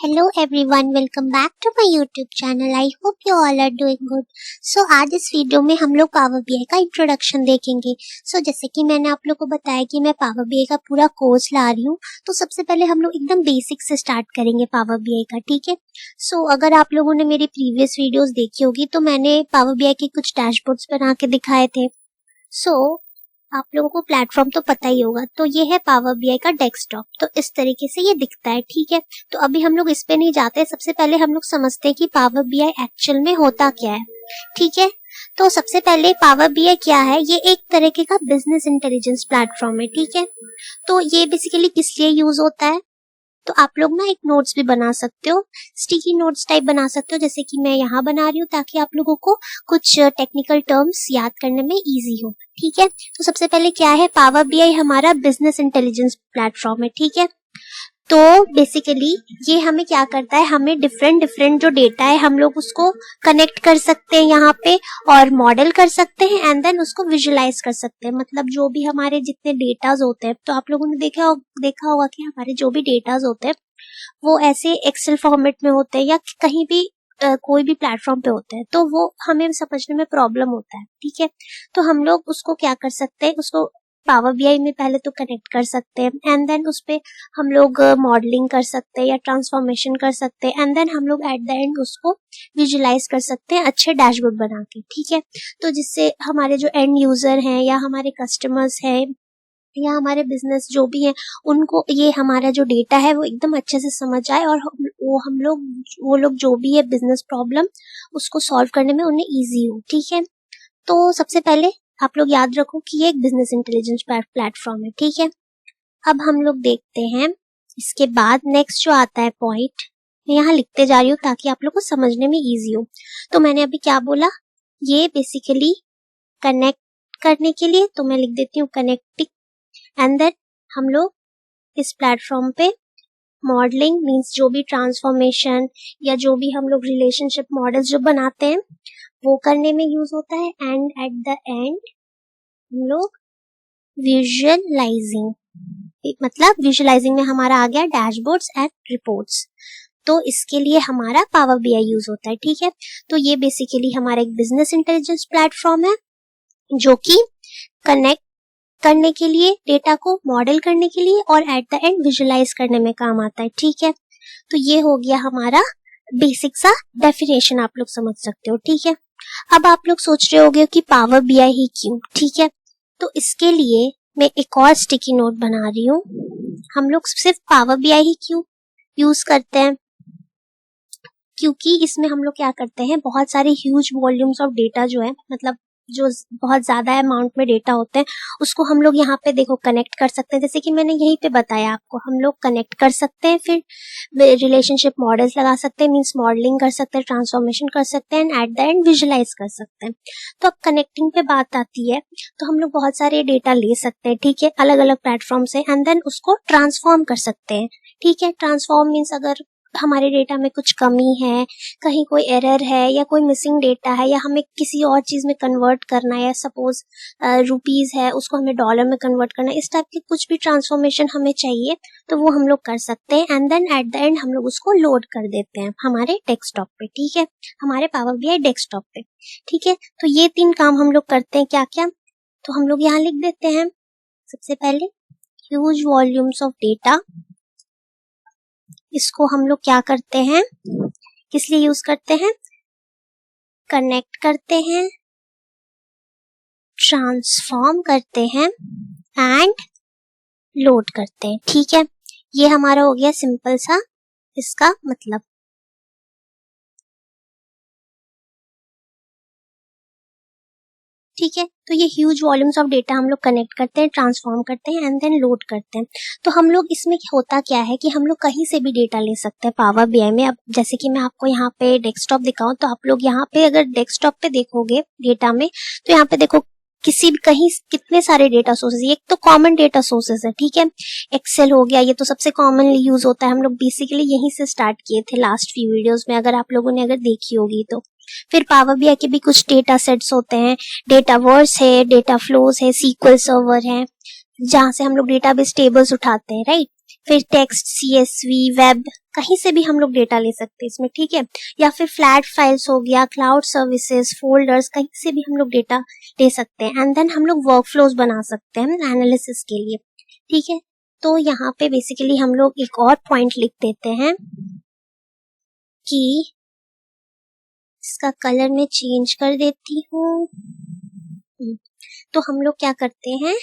Hello everyone, welcome back to my YouTube channel. I hope you all are doing good. So आज इस video में हम लोग power BI का introduction देखेंगे। जैसे कि मैंने आप लोग को बताया कि मैं पावर बीआई का पूरा कोर्स ला रही हूँ, तो सबसे पहले हम लोग एकदम बेसिक से स्टार्ट करेंगे पावर बीआई का, ठीक है। अगर आप लोगों ने मेरी प्रीवियस वीडियोस देखी होगी तो मैंने पावर बीआई के कुछ डैशबोर्ड्स बना के दिखाए थे। आप लोगों को प्लेटफॉर्म तो पता ही होगा। तो ये है पावर बीआई का डेस्कटॉप। तो इस तरीके से ये दिखता है, ठीक है। तो अभी हम लोग इस पे नहीं जाते, सबसे पहले हम लोग समझते हैं कि पावर बीआई एक्चुअल में होता क्या है, ठीक है। तो सबसे पहले पावर बीआई क्या है, ये एक तरीके का बिजनेस इंटेलिजेंस प्लेटफॉर्म है, ठीक है। तो ये बेसिकली किस लिए यूज होता है, तो आप लोग ना एक नोट्स भी बना सकते हो, स्टिकी नोट्स टाइप बना सकते हो, जैसे कि मैं यहाँ बना रही हूँ, ताकि आप लोगों को कुछ टेक्निकल टर्म्स याद करने में इजी हो, ठीक है। तो सबसे पहले क्या है, पावर बीआई हमारा बिजनेस इंटेलिजेंस प्लेटफॉर्म है, ठीक है। तो बेसिकली ये हमें क्या करता है, हमें डिफरेंट डिफरेंट जो डेटा है हम लोग उसको कनेक्ट कर सकते हैं यहाँ पे, और मॉडल कर सकते हैं, एंड देन उसको विजुलाइज कर सकते हैं। मतलब जो भी हमारे जितने डेटाज होते हैं, तो आप लोगों ने देखा होगा कि हमारे जो भी डेटाज होते हैं वो ऐसे एक्सेल फॉर्मेट में होते हैं या कहीं भी कोई भी प्लेटफॉर्म पे होते हैं, तो वो हमें समझने में प्रॉब्लम होता है, ठीक है। तो हम लोग उसको क्या कर सकते हैं, उसको पावर बीआई में पहले तो कनेक्ट कर सकते हैं, एंड देन उस पे हम लोग मॉडलिंग कर सकते हैं या ट्रांसफॉर्मेशन कर सकते हैं, एंड देन हम लोग एट द एंड उसको विजुलाइज कर सकते हैं अच्छे डैशबोर्ड बना के, ठीक है। तो जिससे हमारे जो एंड यूजर हैं या हमारे कस्टमर्स हैं या हमारे बिजनेस जो भी है, उनको ये हमारा जो डेटा है वो एकदम अच्छे से समझ आए, और वो लोग जो भी है बिजनेस प्रॉब्लम उसको सॉल्व करने में उन्हें इजी हो, ठीक है। तो सबसे पहले आप लोग याद रखो कि ये एक बिजनेस इंटेलिजेंस प्लेटफॉर्म है, ठीक है। अब हम लोग देखते हैं इसके बाद नेक्स्ट जो आता है पॉइंट, मैं यहाँ लिखते जा रही हूँ ताकि आप लोग को समझने में इजी हो। तो मैंने अभी क्या बोला, ये बेसिकली कनेक्ट करने के लिए, तो मैं लिख देती हूँ कनेक्टिंग, एंड देन हम लोग इस प्लेटफॉर्म पे मॉडलिंग मींस जो भी ट्रांसफॉर्मेशन या जो भी हम लोग रिलेशनशिप मॉडल्स जो बनाते हैं वो करने में यूज होता है, एंड एट द एंड हम लोग विजुअलाइजिंग, मतलब विजुअलाइजिंग में हमारा आ गया डैशबोर्ड्स एंड रिपोर्ट्स। तो इसके लिए हमारा पावर बीआई यूज होता है, ठीक है। तो ये बेसिकली हमारा एक बिजनेस इंटेलिजेंस प्लेटफॉर्म है जो कि कनेक्ट करने के लिए, डेटा को मॉडल करने के लिए, और एट द एंड विजुअलाइज करने में काम आता है, ठीक है। तो ये हो गया हमारा बेसिक सा डेफिनेशन, आप लोग समझ सकते हो, ठीक है। अब आप लोग सोच रहे होंगे कि पावर बीआई ही क्यों, ठीक है। तो इसके लिए मैं एक और स्टिकी नोट बना रही हूँ। हम लोग सिर्फ पावर बीआई ही क्यों यूज करते हैं, क्योंकि इसमें हम लोग क्या करते हैं, बहुत सारे ह्यूज वॉल्यूम्स ऑफ डेटा जो है, मतलब जो बहुत ज्यादा अमाउंट में डेटा होते हैं, उसको हम लोग यहाँ पे देखो कनेक्ट कर सकते हैं। जैसे कि मैंने यहीं पे बताया आपको, हम लोग कनेक्ट कर सकते हैं, फिर रिलेशनशिप मॉडल्स लगा सकते हैं, मींस मॉडलिंग कर सकते हैं, ट्रांसफॉर्मेशन कर सकते हैं, and at the end visualise कर सकते हैं। तो अब कनेक्टिंग पे बात आती है, तो हम लोग बहुत सारे डेटा ले सकते हैं, ठीक है, अलग अलग प्लेटफॉर्म से, एंड देन उसको ट्रांसफॉर्म कर सकते हैं, ठीक है। ट्रांसफॉर्म मीन्स अगर हमारे डेटा में कुछ कमी है, कहीं कोई एरर है या कोई मिसिंग डेटा है, या हमें किसी और चीज में कन्वर्ट करना है, सपोज रुपीज है उसको हमें डॉलर में कन्वर्ट करना है, इस टाइप की कुछ भी ट्रांसफॉर्मेशन हमें चाहिए तो वो हम लोग कर सकते हैं, and then at the end हम लोग उसको लोड कर देते हैं हमारे डेस्कटॉप पे, ठीक है, हमारे पावर बीआई डेस्कटॉप पे, ठीक है। तो ये 3 काम हम लोग करते हैं, क्या क्या, तो हम लोग यहाँ लिख देते हैं। सबसे पहले ह्यूज वॉल्यूम्स ऑफ डेटा, इसको हम लोग क्या करते हैं, किस लिए यूज करते हैं, कनेक्ट करते हैं, ट्रांसफॉर्म करते हैं, एंड लोड करते हैं, ठीक है। ये हमारा हो गया सिंपल सा इसका मतलब, ठीक है। तो ये ह्यूज वॉल्यूम्स ऑफ डेटा हम लोग कनेक्ट करते हैं, ट्रांसफॉर्म करते हैं, एंड देन लोड करते हैं। तो हम लोग इसमें होता क्या है कि हम लोग कहीं से भी डेटा ले सकते हैं पावर बीआई में। अब जैसे कि मैं आपको यहाँ पे डेस्कटॉप दिखाऊं, तो आप लोग यहाँ पे अगर डेस्कटॉप पे देखोगे डेटा में, तो यहाँ पे देखो किसी भी कहीं कितने सारे डेटा सोर्सेज, एक तो कॉमन डेटा सोर्सेज है, ठीक है। एक्सेल हो गया, ये तो सबसे कॉमनली यूज होता है, हम लोग बेसिकली यहीं से स्टार्ट किए थे लास्ट फ्यू वीडियोस में, अगर आप लोगों ने अगर देखी होगी तो। फिर पावर बीआई के भी कुछ डेटा सेट्स होते हैं, डेटा वर्स है, डेटा फ्लोज है, सीक्वल सर्वर है, जहां से हम लोग डेटाबेस टेबल्स उठाते हैं, राइट। फिर टेक्स्ट, CSV, वेब, कहीं से भी हम लोग डेटा ले सकते हैं इसमें, ठीक है। या फिर फ्लैट फाइल्स हो गया, क्लाउड सर्विसेज, फोल्डर्स, कहीं से भी हम लोग डेटा ले सकते हैं। एंड देन हम लोग वर्क फ्लोज बना सकते हैं एनालिसिस के लिए, ठीक है। तो यहाँ पे बेसिकली हम लोग एक और पॉइंट लिख देते हैं कि इसका कलर मैं चेंज कर देती हूँ। तो हम लोग क्या करते हैं,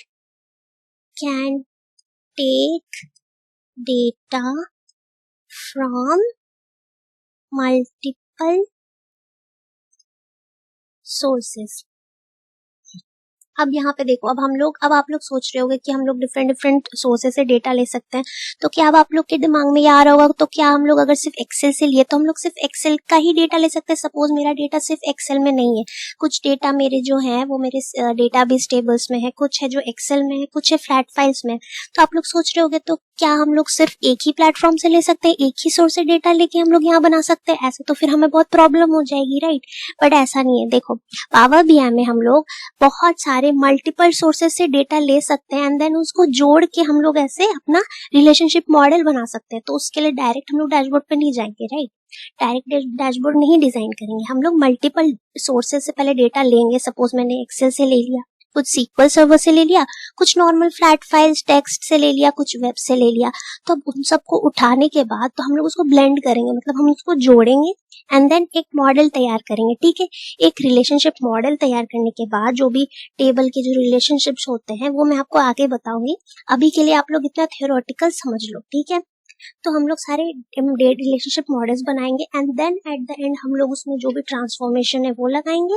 can take data from multiple sources. अब यहाँ पे देखो, अब आप लोग सोच रहे होगे कि हम लोग डिफरेंट डिफरेंट सोर्सेस से डेटा ले सकते हैं। तो क्या अब आप लोग के दिमाग में ये आ रहा होगा, तो क्या हम लोग अगर सिर्फ एक्सेल से लिए तो हम लोग सिर्फ एक्सेल का ही डेटा ले सकते हैं? सपोज मेरा डेटा सिर्फ एक्सेल में नहीं है, कुछ डेटा मेरे जो है वो मेरे डेटाबेस टेबल्स में है, कुछ है जो एक्सेल में है, कुछ है फ्लैट फाइल्स में। तो आप लोग सोच रहे होगे, तो क्या हम लोग सिर्फ एक ही प्लेटफॉर्म से ले सकते हैं, एक ही सोर्स से डेटा लेके हम लोग यहाँ बना सकते हैं? ऐसा तो फिर हमें बहुत प्रॉब्लम हो जाएगी, राइट। बट ऐसा नहीं है। देखो, पावर बीआई में हम लोग बहुत सारे मल्टीपल सोर्सेस से डेटा ले सकते हैं एंड देन उसको जोड़ के हम लोग ऐसे अपना रिलेशनशिप मॉडल बना सकते हैं। तो उसके लिए डायरेक्ट हम लोग डैशबोर्ड पे नहीं जाएंगे, राइट। डायरेक्ट डैशबोर्ड नहीं डिजाइन करेंगे, हम लोग मल्टीपल सोर्सेस से पहले डेटा लेंगे। सपोज मैंने एक्सेल से ले लिया, कुछ सीक्वल सर्वर से ले लिया, कुछ नॉर्मल फ्लैट फाइल्स टेक्स्ट से ले लिया, कुछ वेब से ले लिया। तो अब उन सबको उठाने के बाद तो हम लोग उसको ब्लेंड करेंगे, मतलब हम उसको जोड़ेंगे एंड देन एक मॉडल तैयार करेंगे, ठीक है। एक रिलेशनशिप मॉडल तैयार करने के बाद जो भी टेबल के जो रिलेशनशिप्स होते हैं वो मैं आपको आगे बताऊंगी। अभी के लिए आप लोग इतना थियोरेटिकल समझ लो, ठीक है। तो हम लोग सारे रिलेशनशिप मॉडल्स बनाएंगे and then at the end हम लोग उसमें जो भी ट्रांसफॉर्मेशन है वो लगाएंगे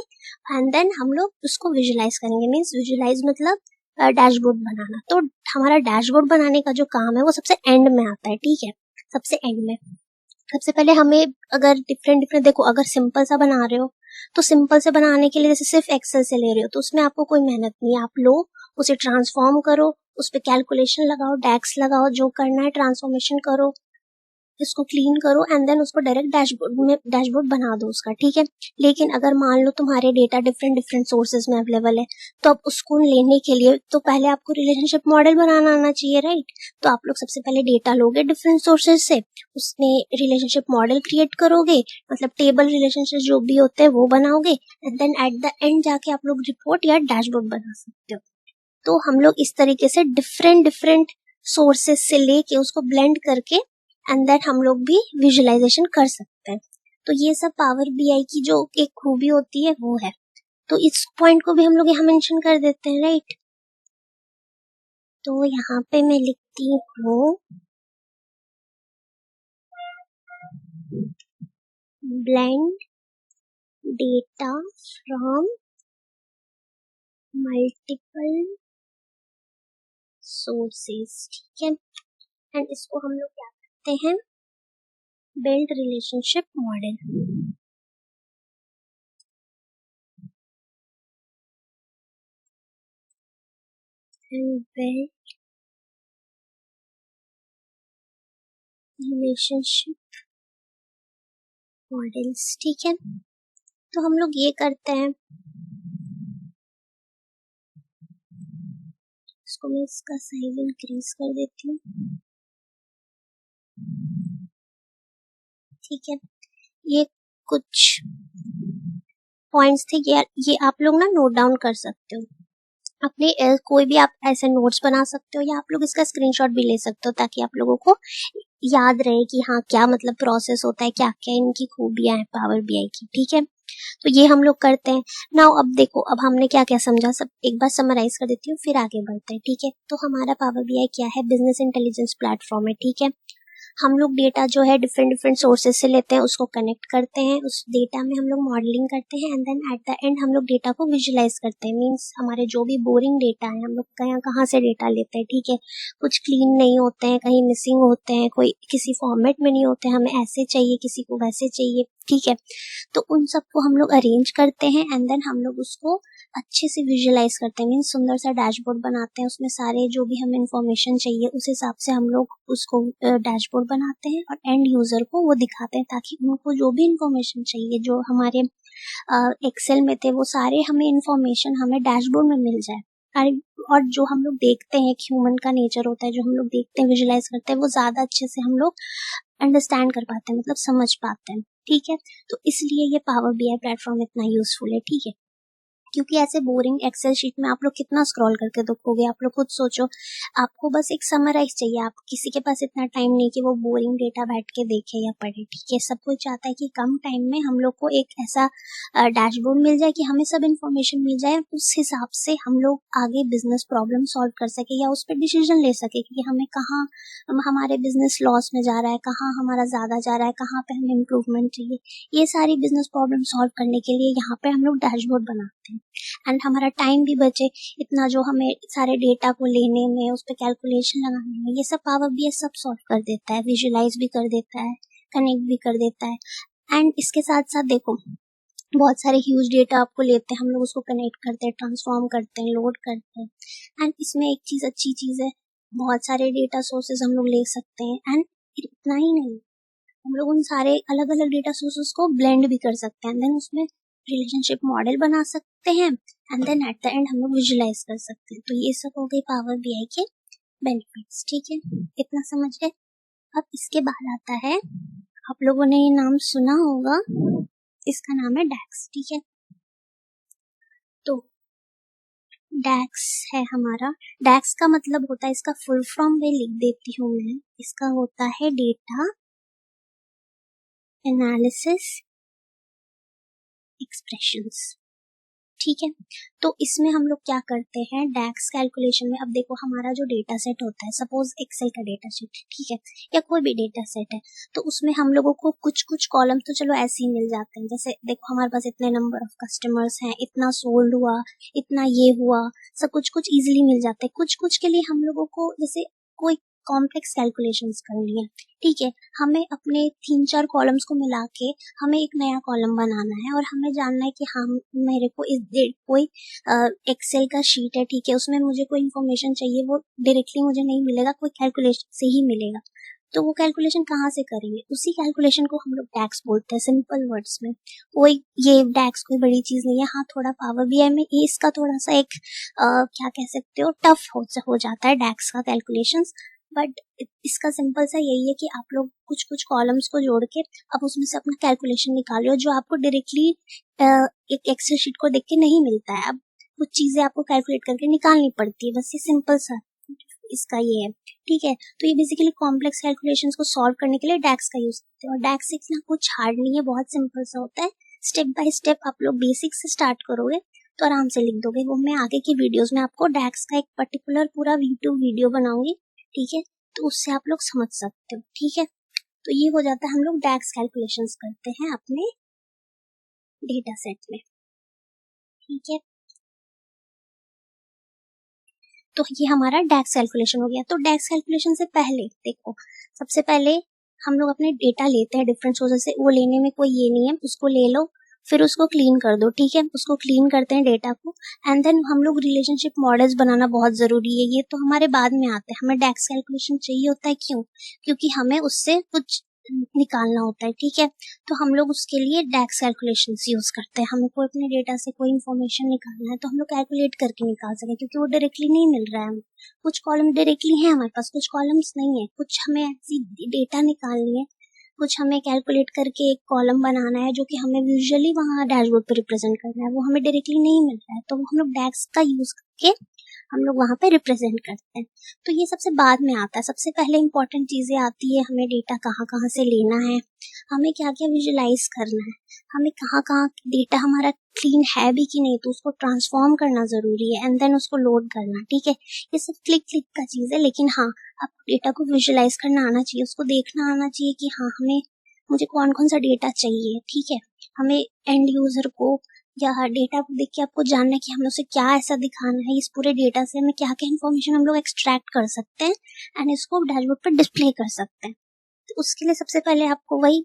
एंड देन हम लोग उसको विजुलाइज करेंगे। मीन्स विजुलाइज मतलब डैशबोर्ड बनाना। तो हमारा डैशबोर्ड बनाने का जो काम है वो सबसे एंड में आता है, ठीक है। सबसे एंड में सबसे पहले हमें अगर डिफरेंट देखो, अगर सिंपल सा बना रहे हो तो सिंपल से बनाने के लिए जैसे सिर्फ एक्सेल से ले रहे हो तो उसमें आपको कोई मेहनत नहीं है। आप लो, उसे ट्रांसफॉर्म करो, उस पर कैलकुलेशन लगाओ, डैक्स लगाओ, जो करना है ट्रांसफॉर्मेशन करो, इसको क्लीन करो एंड देन उसको डायरेक्ट डैशबोर्ड बना दो उसका, ठीक है। लेकिन अगर मान लो तुम्हारे डेटा डिफरेंट डिफरेंट सोर्सेज में अवेलेबल है तो अब उसको लेने के लिए तो पहले आपको रिलेशनशिप मॉडल बनाना आना चाहिए, राइट। तो आप लोग सबसे पहले डेटा लोगे डिफरेंट सोर्सेज से, उसमें रिलेशनशिप मॉडल क्रिएट करोगे, मतलब टेबल रिलेशनशिप जो भी होते हैं वो बनाओगे and then at the end जाके आप लोग रिपोर्ट या डैशबोर्ड बना सकते हो। तो हम लोग इस तरीके से डिफरेंट डिफरेंट सोर्सेज से लेके उसको ब्लेंड करके एंड देन हम लोग भी विजुअलाइजेशन कर सकते हैं। तो ये सब पावर बीआई की जो एक खूबी होती है वो है। तो इस पॉइंट को भी हम लोग यहाँ मेंशन कर देते हैं, राइट। तो यहाँ पे मैं लिखती हूँ blend data from multiple sources, ठीक है। एंड इसको हम लोग क्या करते हैं, build relationship model. And build relationship models, ठीक है। तो हम लोग ये करते हैं, इसको मैं इसका साइज इंक्रीज कर देती हूँ, ठीक है। ये कुछ पॉइंट्स थे, ये आप लोग ना नोट डाउन कर सकते हो अपने कोई भी आप ऐसे नोट्स बना सकते हो या आप लोग इसका स्क्रीनशॉट भी ले सकते हो ताकि आप लोगों को याद रहे कि हाँ क्या मतलब प्रोसेस होता है, क्या क्या इनकी खूबियां हैं पावर बीआई की, ठीक है। तो ये हम लोग करते हैं। नाउ अब देखो, अब हमने क्या क्या समझा सब एक बार समराइज कर देती हूँ फिर आगे बढ़ते हैं, ठीक है। तो हमारा पावर बीआई क्या है, बिजनेस इंटेलिजेंस प्लेटफॉर्म है, ठीक है। हम लोग डेटा जो है डिफरेंट डिफरेंट सोर्सेज से लेते हैं, उसको कनेक्ट करते हैं, उस डेटा में हम लोग मॉडलिंग करते हैं and then at the end हम लोग डेटा को विजुलाइज करते हैं। मींस हमारे जो भी बोरिंग डेटा है हम लोग कहाँ से डेटा लेते हैं, ठीक है। कुछ क्लीन नहीं होते हैं, कहीं मिसिंग होते हैं, कोई किसी फॉर्मेट में नहीं होते, हमें ऐसे चाहिए, किसी को वैसे चाहिए, ठीक है। तो उन सबको हम लोग अरेंज करते हैं एंड देन हम लोग उसको अच्छे से विजुअलाइज करते हैं। मीन्स सुंदर सा डैशबोर्ड बनाते हैं, उसमें सारे जो भी हमें इंफॉर्मेशन चाहिए उस हिसाब से हम लोग उसको डैशबोर्ड बनाते हैं और एंड यूजर को वो दिखाते हैं ताकि उनको जो भी इंफॉर्मेशन चाहिए जो हमारे एक्सेल में थे वो सारे हमें इंफॉर्मेशन हमें डैशबोर्ड में मिल जाए। और जो हम लोग देखते हैं, एक ह्यूमन का नेचर होता है, जो हम लोग देखते हैं, विजुलाइज करते हैं, वो ज़्यादा अच्छे से हम लोग अंडरस्टैंड कर पाते हैं, मतलब समझ पाते हैं। ठीक है, तो इसलिए ये पावर बीआई प्लेटफॉर्म इतना यूजफुल है। ठीक है, क्योंकि ऐसे बोरिंग एक्सेल शीट में आप लोग कितना स्क्रॉल करके देखोगे। आप लोग खुद सोचो, आपको बस एक समराइज चाहिए। आप किसी के पास इतना टाइम नहीं कि वो बोरिंग डेटा बैठ के देखे या पढ़े। ठीक है, सब कोई चाहता है कि कम टाइम में हम लोग को एक ऐसा डैशबोर्ड मिल जाए कि हमें सब इन्फॉर्मेशन मिल जाए, उस हिसाब से हम लोग आगे बिजनेस प्रॉब्लम सॉल्व कर सके या उस पर डिसीजन ले सके कि हमें कहाँ हमारे बिजनेस लॉस में जा रहा है, कहाँ हमारा ज़्यादा जा रहा है, कहाँ पे हमें इम्प्रूवमेंट चाहिए। ये सारी बिजनेस प्रॉब्लम सॉल्व करने के लिए यहाँ पे हम लोग डैशबोर्ड बनाते हैं, एंड हमारा टाइम भी बचे। इतना जो हमें सारे डेटा को लेने में, उस पर कैलकुलेशन लगाने में, ये सब पावर बीआई सब सॉल्व कर देता है, विजुलाइज भी कर देता है, कनेक्ट भी कर देता है। एंड इसके साथ साथ देखो, बहुत सारे ह्यूज डेटा आपको लेते हैं, हम लोग उसको कनेक्ट करते हैं, ट्रांसफॉर्म करते हैं, लोड करते हैं। एंड इसमें एक चीज अच्छी चीज है, बहुत सारे डेटा सोर्सेज हम लोग ले सकते हैं। एंड इतना ही नहीं, हम लोग उन सारे अलग अलग डेटा सोर्सेज को ब्लेंड भी कर सकते हैं, देन उसमें रिलेशनशिप मॉडल बना सकते हैं, and then at the end हम लोग विजुलाइज कर सकते हैं। तो ये सब हो गई पावर बीआई के बेनिफिट्स। ठीक है, इतना समझ गए। अब इसके बाद आता है, आप लोगों ने ये नाम सुना होगा, इसका नाम है डैक्स। ठीक है, तो डैक्स है हमारा। डैक्स का मतलब होता है, इसका फुल फॉर्म में लिख देती हूँ मैं, इसका होता है डेटा एनालिसिस एक्सप्रेशंस। ठीक है, तो इसमें हम लोग क्या करते हैं, डैक्स कैलकुलेशन में। अब देखो, हमारा जो डेटा सेट होता है, सपोज एक्सेल का डेटा सेट, ठीक है, या कोई भी डेटा सेट है, तो उसमें हम लोगों को कुछ कुछ कॉलम्स तो चलो ऐसे ही मिल जाते हैं। जैसे देखो, हमारे पास इतने नंबर ऑफ कस्टमर्स हैं, इतना सोल्ड हुआ, इतना ये हुआ, सब कुछ कुछ इजीली मिल जाता है। कुछ कुछ के लिए हम लोगों को जैसे कोई कॉम्प्लेक्स कैलकुलेशंस करनी है, ठीक है, हमें अपने 3-4 कॉलम्स को मिला के हमें एक नया कॉलम बनाना है, और हमें जानना है कि हम मेरे को इस कोई एक्सेल का शीट है, ठीक है, उसमें मुझे कोई इन्फॉर्मेशन चाहिए, वो डायरेक्टली मुझे नहीं मिलेगा, कोई कैलकुलेशन से ही मिलेगा। तो वो कैलकुलेशन कहाँ से करेंगे, उसी कैलकुलेशन को हम लोग डैक्स बोलते हैं, सिंपल वर्ड्स में। कोई ये डैक्स कोई बड़ी चीज नहीं है। हाँ, थोड़ा पावर बीआई में ये इसका थोड़ा सा एक क्या कह सकते हो, टफ हो जाता है डैक्स का कैलकुलेशंस, बट इसका सिंपल सा यही है कि आप लोग कुछ कुछ कॉलम्स को जोड़ के अब उसमें से अपना कैलकुलेशन निकाल रहे हो, जो आपको डायरेक्टली एक एक्सेल शीट को देख के नहीं मिलता है। अब कुछ चीजें आपको कैलकुलेट करके निकालनी पड़ती है, बस ये सिंपल सा इसका ये है। ठीक है, तो ये बेसिकली कॉम्प्लेक्स कैलकुलेशंस को सॉल्व करने के लिए डैक्स का यूज करते हैं, और डैक्स इतना कुछ हार्ड नहीं है, बहुत सिंपल सा होता है। स्टेप बाय स्टेप आप लोग बेसिक से स्टार्ट करोगे तो आराम से लिख दोगे। वो मैं आगे की वीडियोस में आपको डैक्स का एक पर्टिकुलर पूरा यूट्यूब वीडियो बनाऊंगी, ठीक है, तो उससे आप लोग समझ सकते हो। ठीक है, तो ये हो जाता है, हम लोग डैक्स कैलकुलेशंस करते हैं अपने डेटा सेट में। ठीक है, तो ये हमारा डैक्स कैलकुलेशन हो गया। तो डैक्स कैलकुलेशन से पहले देखो, सबसे पहले हम लोग अपने डेटा लेते हैं डिफरेंट सोर्सेस से। वो लेने में कोई ये नहीं है, उसको ले लो फिर उसको क्लीन कर दो। ठीक है, उसको क्लीन करते हैं डेटा को, एंड देन हम लोग रिलेशनशिप मॉडल्स बनाना बहुत जरूरी है। ये तो हमारे बाद में आते हैं, हमें डैक्स कैलकुलेशन चाहिए होता है। क्यों? क्योंकि हमें उससे कुछ निकालना होता है। ठीक है, तो हम लोग उसके लिए डैक्स कैलकुलेशंस यूज करते हैं। हमें कोई अपने डेटा से कोई इन्फॉर्मेशन निकालना है तो हम लोग कैलकुलेट करके निकाल सकें, क्योंकि वो डायरेक्टली नहीं मिल रहा है। कुछ कॉलम डायरेक्टली है हमारे पास, कुछ कॉलम्स नहीं है, कुछ हमें ऐसी डेटा निकालनी है, कुछ हमें कैलकुलेट करके एक कॉलम बनाना है जो कि हमें विजुअली वहाँ डैशबोर्ड पर रिप्रेजेंट करना है, वो हमें डायरेक्टली नहीं मिल रहा है, तो हम लोग डैक्स का यूज करके हम लोग वहाँ पे रिप्रेजेंट करते हैं। तो ये सबसे बाद में आता है, सबसे पहले इंपॉर्टेंट चीजें आती है, हमें डेटा कहाँ कहाँ से लेना है, हमें क्या क्या विजुलाइज करना है, हमें कहाँ कहाँ डेटा हमारा क्लीन है भी कि नहीं, तो उसको ट्रांसफॉर्म करना जरूरी है, एंड देन उसको लोड करना। ठीक है, ये सब क्लिक क्लिक का चीज है, लेकिन हाँ, आपको डेटा को विजुलाइज करना आना चाहिए, उसको देखना आना चाहिए कि हाँ, हमें मुझे कौन कौन सा डेटा चाहिए। ठीक है, हमें एंड यूजर को या डेटा को देख के आपको जानना है कि हमें उसे क्या ऐसा दिखाना है, इस पूरे डेटा से हमें क्या क्या इन्फॉर्मेशन हम लोग एक्सट्रैक्ट कर सकते हैं एंड इसको डैशबोर्ड पर डिस्प्ले कर सकते हैं। तो उसके लिए सबसे पहले आपको वही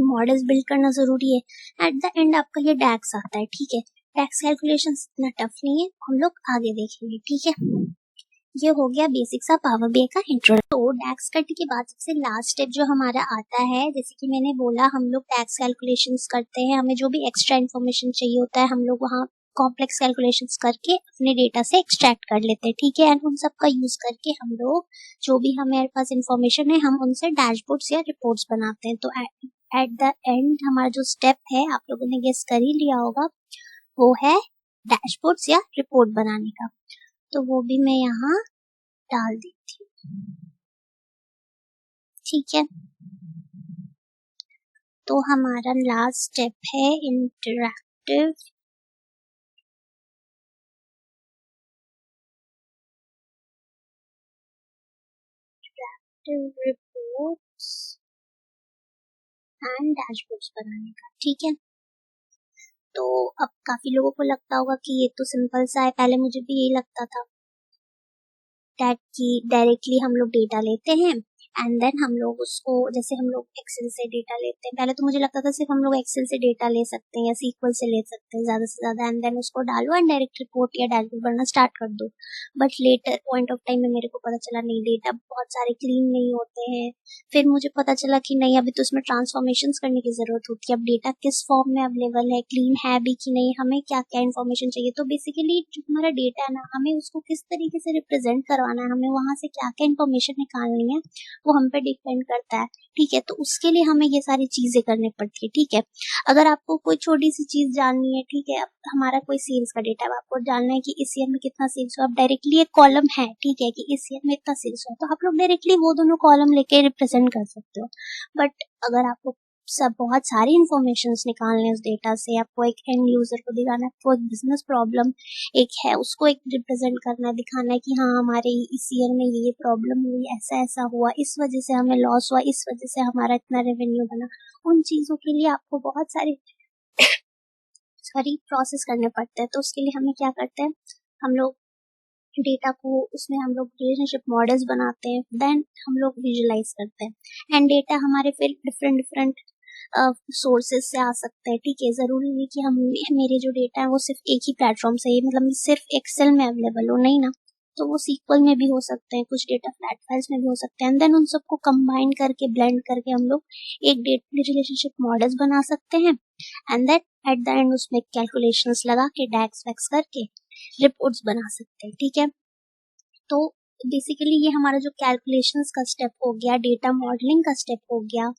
मॉडल्स बिल्ड करना जरूरी है। एट द एंड आपका ये डैक्स आता है। ठीक है, डैक्स कैलकुलेशन इतना टफ नहीं है, हम लोग आगे देखेंगे। ठीक है, ये हो गया बेसिक सा पावर बीआई का इंट्रो। तो डैक्स करने के बाद सबसे लास्ट स्टेप जो हमारा आता है, जैसे कि मैंने बोला, हम लोग टैक्स कैलकुलेशंस करते हैं, हमें जो भी एक्स्ट्रा इन्फॉर्मेशन चाहिए होता है हम लोग वहाँ कॉम्प्लेक्स कैलकुलेशंस करके अपने डेटा से एक्सट्रैक्ट कर लेते हैं, ठीक है। एंड उन सब का यूज करके हम लोग जो भी हमारे पास इंफॉर्मेशन है हम उनसे डैशबोर्ड्स या रिपोर्ट्स बनाते हैं। तो एट द एंड हमारा जो स्टेप है आप लोगों ने गेस कर ही लिया होगा, वो है डैशबोर्ड्स या रिपोर्ट बनाने का। तो वो भी मैं यहाँ डाल देती हूँ, ठीक है। तो हमारा लास्ट स्टेप है इंटरैक्टिव रिपोर्ट्स एंड डैशबोर्ड्स बनाने का, ठीक है। तो अब काफी लोगों को लगता होगा कि ये तो सिंपल सा है, पहले मुझे भी यही लगता था दैट कि डायरेक्टली हम लोग डेटा लेते हैं एंड देन हम लोग उसको, जैसे हम लोग एक्सेल से डेटा लेते हैं, पहले तो मुझे लगता था सिर्फ हम लोग एक्सेल से डेटा ले सकते हैं या सीक्वल से ले सकते हैं ज्यादा से ज्यादा, एंड देन उसको डालो एंड डायरेक्ट रिपोर्ट या डैशबोर्ड बनना स्टार्ट कर दो। But later point of time में मेरे को पता चला नहीं, डेटा बहुत सारे क्लीन नहीं होते हैं। फिर मुझे पता चला कि नहीं, अभी तो उसमें ट्रांसफॉर्मेशन करने की जरूरत होती है। अब डेटा किस फॉर्म में अवेलेबल है, क्लीन है भी कि नहीं, हमें क्या क्या इन्फॉर्मेशन चाहिए। तो बेसिकली जो हमारा डेटा है ना, हमें उसको किस तरीके से रिप्रेजेंट करवाना है, हमें वहां से क्या क्या इन्फॉर्मेशन निकालनी है, वो हम पे डिपेंड करता है, ठीक है। तो उसके लिए हमें ये सारी चीजें करनी पड़ती है, ठीक है। अगर आपको कोई छोटी सी चीज जाननी है, ठीक है, अब हमारा कोई सेल्स का डेटा है, आपको जानना है कि इस ईयर में कितना सेल्स हुआ, आप डायरेक्टली एक कॉलम है, ठीक है, कि इस ईयर में इतना सेल्स हुआ, तो आप लोग डायरेक्टली वो दोनों कॉलम लेके रिप्रेजेंट कर सकते हो। बट अगर आपको सब बहुत सारी इंफॉर्मेशन निकालने उस डेटा से, आपको एक एंड यूजर को दिखाना है, आपको एक बिजनेस प्रॉब्लम एक है उसको एक रिप्रेजेंट करना है, दिखाना है कि हाँ हमारे इस ईयर में ये प्रॉब्लम हुई, ऐसा ऐसा हुआ, इस वजह से हमें लॉस हुआ, इस वजह से हमारा इतना रेवेन्यू बना, उन चीजों के लिए आपको बहुत सारे प्रोसेस करने पड़ते हैं। तो उसके लिए हमें क्या करते हैं, हम लोग डेटा को उसमें हम लोग रिलेशनशिप मॉडल्स बनाते हैं, देन हम लोग विजुलाइज करते हैं एंड डेटा हमारे फिर डिफरेंट डिफरेंट सोर्सेज से आ सकते हैं, ठीक है। जरूरी नहीं कि हम मेरे जो डेटा है वो सिर्फ एक ही प्लेटफॉर्म से, मतलब सिर्फ एक्सेल में अवेलेबल हो, नहीं ना। तो वो सीक्वल में भी हो सकते हैं, कुछ डेटा फ्लैट फाइल्स में भी हो सकते हैं, एंड देन उन सबको कंबाइन करके ब्लेंड करके हम लोग एक रिलेशनशिप मॉडल्स बना सकते हैं and then at the end उसमें कैलकुलेशंस लगा के डैक्स वैक्स करके रिपोर्ट्स बना सकते हैं, ठीक है। तो बेसिकली ये हमारा जो कैलकुलेशंस का स्टेप हो गया, डेटा मॉडलिंग का स्टेप हो गया,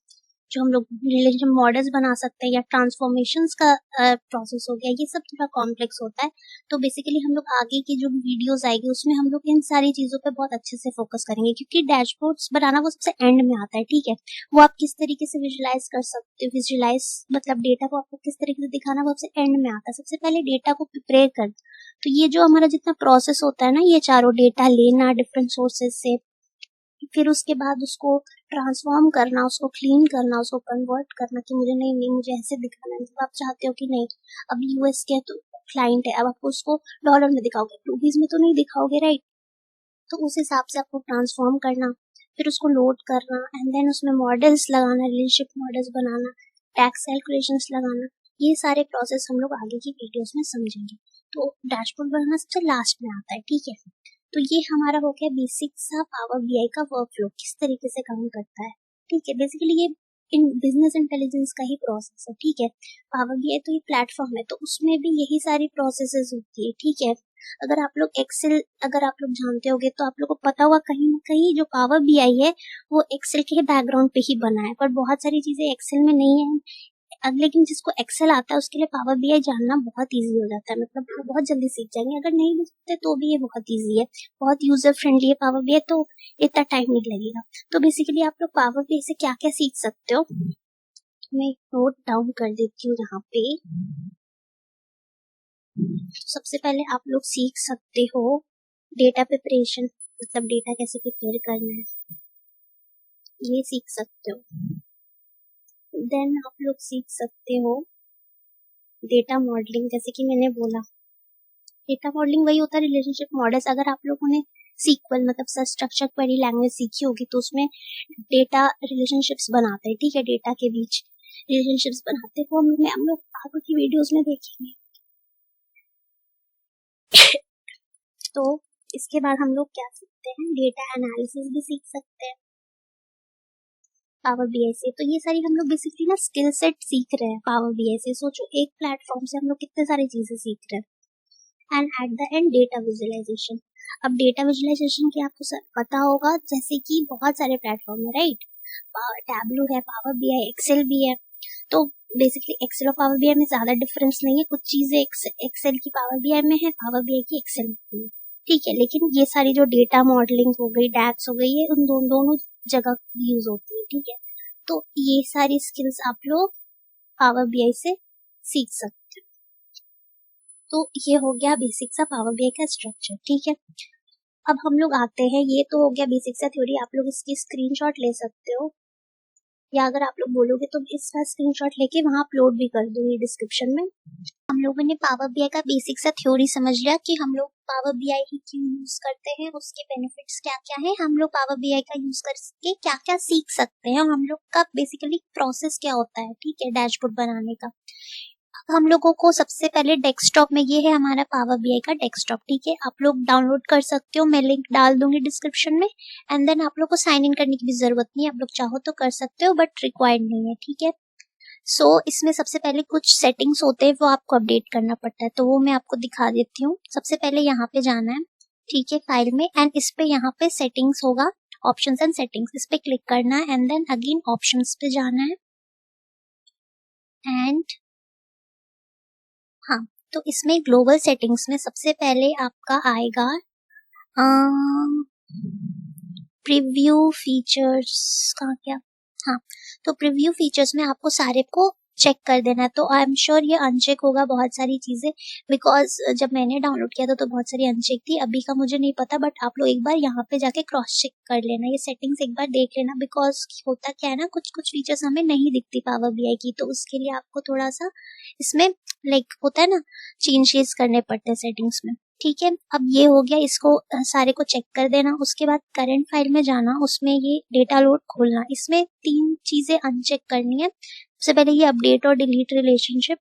जो हम लोग रिलेशनशिप मॉडल्स बना सकते हैं या ट्रांसफॉर्मेशंस का प्रोसेस हो गया, ये सब थोड़ा कॉम्प्लेक्स होता है। तो बेसिकली हम लोग आगे की जो वीडियोस आएगी उसमें हम लोग इन सारी चीजों पे बहुत अच्छे से फोकस करेंगे, क्योंकि डैशबोर्ड्स बनाना वो सबसे एंड में आता है, ठीक है। वो आप किस तरीके से विजुलाइज कर सकते हो, विजुलाइज मतलब डेटा को आपको किस तरीके से दिखाना, वो सबसे एंड में आता है। सबसे पहले डेटा को प्रिपेयर कर, तो ये जो हमारा जितना प्रोसेस होता है ना, ये चारों डेटा लेना डिफरेंट सोर्सेज से, फिर उसके बाद उसको ट्रांसफॉर्म करना, उसको क्लीन करना, उसको कन्वर्ट करना कि मुझे नहीं मुझे ऐसे दिखाना है, मतलब आप चाहते हो कि नहीं अब यूएस के तो क्लाइंट है, अब आपको उसको डॉलर में दिखाओगे, रुपीज में तो नहीं दिखाओगे, राइट। तो उस हिसाब से आपको ट्रांसफॉर्म करना, फिर उसको लोड करना एंड देन उसमें मॉडल्स लगाना, रिलेशनशिप मॉडल्स बनाना, टैक्स कैलकुलेशंस लगाना, ये सारे प्रोसेस हम लोग आगे की वीडियोस में समझेंगे। तो डैशबोर्ड बनाना सबसे लास्ट में आता है, ठीक है। तो ये हमारा हो गया बेसिक सा पावर बीआई का वर्कफ्लो किस तरीके से काम करता है, ठीक है। बेसिकली ये इन बिजनेस इंटेलिजेंस का ही प्रोसेस है, ठीक है। पावर बीआई तो ये प्लेटफॉर्म है, तो उसमें भी यही सारी प्रोसेसेस होती है, ठीक है। अगर आप लोग एक्सेल अगर आप लोग जानते होगे तो आप लोग को पता होगा कहीं ना कहीं जो पावर बीआई है वो एक्सेल के बैकग्राउंड पे ही बना है, पर बहुत सारी चीजें एक्सेल में नहीं है। लेकिन जिसको एक्सेल आता है उसके लिए पावर बीआई जानना बहुत इजी हो जाता है, मतलब वो बहुत जल्दी सीख जाएंगे। अगर नहीं भी सीखते तो भी ये बहुत इजी है, बहुत यूजर फ्रेंडली है पावर बीआई, तो इतना टाइम नहीं लगेगा। तो बेसिकली आप लोग पावर बीआई से क्या क्या सीख सकते हो, मैं नोट डाउन कर देती हूँ यहाँ पे। सबसे पहले आप लोग सीख सकते हो डेटा प्रिपरेशन, मतलब डेटा कैसे प्रिपेयर करना है, ये सीख सकते हो। देन आप लोग सीख सकते हो डेटा मॉडलिंग, जैसे कि मैंने बोला डेटा मॉडलिंग वही होता है रिलेशनशिप मॉडल्स। अगर आप लोगों ने सीक्वल मतलब स्ट्रक्चर क्वेरी लैंग्वेज सीखी होगी तो उसमें डेटा रिलेशनशिप्स बनाते हैं, ठीक है, डेटा के बीच रिलेशनशिप्स बनाते हैं, वो हम लोग आगे की वीडियोस में देखेंगे। तो इसके बाद हम लोग क्या सीखते हैं, डेटा एनालिसिस भी सीख सकते हैं पावर बीआई से। तो ये सारी हम लोग बेसिकली ना स्किल सेट सीख रहे हैं पावर बीआई से। सोचो एक प्लेटफॉर्म से हम लोग कितने सारी चीजें सीख रहे हैं, and at the end data visualisation. अब डेटा विजुअलाइजेशन की आपको पता होगा, जैसे कि बहुत सारे प्लेटफॉर्म है, राइट। टैबलू है, पावर बीआई, एक्सेल भी है। तो बेसिकली एक्सेल और पावर बीआई में ज्यादा डिफरेंस नहीं है, कुछ चीजें एक्सेल की पावर बीआई में है, पावर बीआई की एक्सेल में है, ठीक है। लेकिन ये सारी जो डेटा मॉडलिंग हो गई, डैक्स हो गई, ये उन दोनों जगह यूज होती है, ठीक है। तो ये सारी स्किल्स आप लोग पावर बीआई से सीख सकते हो। तो ये हो गया बेसिक सा पावर बीआई का स्ट्रक्चर, ठीक है। अब हम लोग आते हैं, ये तो हो गया बेसिक सा थ्योरी, आप लोग इसकी स्क्रीनशॉट ले सकते हो, या अगर आप लोग बोलोगे तो इसका स्क्रीनशॉट लेके वहां अपलोड भी कर दूंगी डिस्क्रिप्शन में। हम लोगों ने पावर बीआई का बेसिक सा थ्योरी समझ लिया कि हम लोग पावर बीआई ही क्यों यूज करते हैं, उसके बेनिफिट्स क्या क्या है, हम लोग पावर बीआई का यूज करके क्या क्या सीख सकते हैं, और हम लोग का बेसिकली प्रोसेस क्या होता है, ठीक है, डैशबोर्ड बनाने का। हम लोगों को सबसे पहले डेस्कटॉप में, ये है हमारा पावर बीआई का डेस्कटॉप, ठीक है, आप लोग डाउनलोड कर सकते हो, मैं लिंक डाल दूंगी डिस्क्रिप्शन में। एंड देन आप लोग को साइन इन करने की भी जरूरत नहीं है, आप लोग चाहो तो कर सकते हो, बट रिक्वायर्ड नहीं है, ठीक है। सो इसमें सबसे पहले कुछ सेटिंग्स होते हैं, वो आपको अपडेट करना पड़ता है, तो वो मैं आपको दिखा देती हूँ। सबसे पहले यहाँ पे जाना है, ठीक है, फाइल में, एंड इस पे यहाँ पे सेटिंग्स होगा, ऑप्शंस एंड सेटिंग्स, इस पे क्लिक करना है, एंड देन अगेन ऑप्शंस पे जाना है, एंड हाँ, तो इसमें ग्लोबल सेटिंग्स में सबसे पहले आपका आएगा प्रीव्यू फीचर्स का क्या, हाँ, तो प्रीव्यू फीचर्स में आपको सारे को चेक कर देना है। तो आई एम श्योर ये अनचेक होगा बहुत सारी चीजें, बिकॉज जब मैंने डाउनलोड किया था तो बहुत सारी अनचेक थी, अभी का मुझे नहीं पता, बट आप लोग एक बार यहाँ पे जाके क्रॉस चेक कर लेना, ये सेटिंग्स एक बार देख लेना, बिकॉज होता क्या है ना, कुछ कुछ फीचर्स हमें नहीं दिखती पावर बीआई की, तो उसके लिए आपको थोड़ा सा इसमें लाइक होता है ना, चेंजेस करने पड़ते हैं सेटिंग्स में, ठीक है। अब ये हो गया, इसको सारे को चेक कर देना। उसके बाद करंट फाइल में जाना, उसमें ये डेटा लोड खोलना, इसमें 3 चीजें अनचेक करनी है। सबसे पहले ये अपडेट और डिलीट रिलेशनशिप,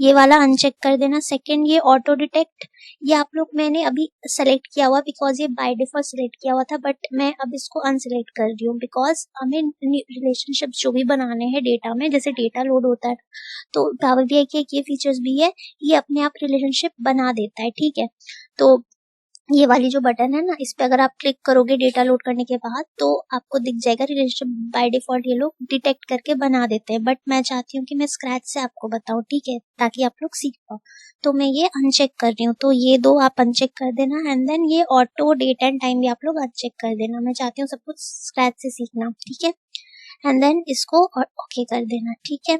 ये वाला अनचेक कर देना। सेकंड ये ऑटो डिटेक्ट, ये आप लोग, मैंने अभी सेलेक्ट किया हुआ बिकॉज ये बाय डिफॉल्ट सेलेक्ट किया हुआ था, बट मैं अब इसको अनसेलेक्ट कर रही हूँ, बिकॉज हमें रिलेशनशिप जो भी बनाने हैं डेटा में, जैसे डेटा लोड होता है, तो पावर बीआई के ये फीचर्स भी है, ये अपने आप रिलेशनशिप बना देता है, ठीक है। तो ये वाली जो बटन है ना, इस पे अगर आप क्लिक करोगे डेटा लोड करने के बाद, तो आपको दिख जाएगा रिलेशनशिप बाय डिफॉल्ट ये लोग डिटेक्ट करके बना देते हैं, बट मैं चाहती हूँ कि मैं स्क्रैच से आपको बताऊं, ठीक है, ताकि आप लोग सीख पाओ। तो मैं ये अनचेक कर रही हूँ, तो ये 2 आप अनचेक कर देना, एंड देन ये ऑटो डेट एंड टाइम भी आप लोग अनचेक कर देना, मैं चाहती हूँ सब कुछ स्क्रैच से सीखना, ठीक है। एंड देन इसको ओके कर देना, ठीक है,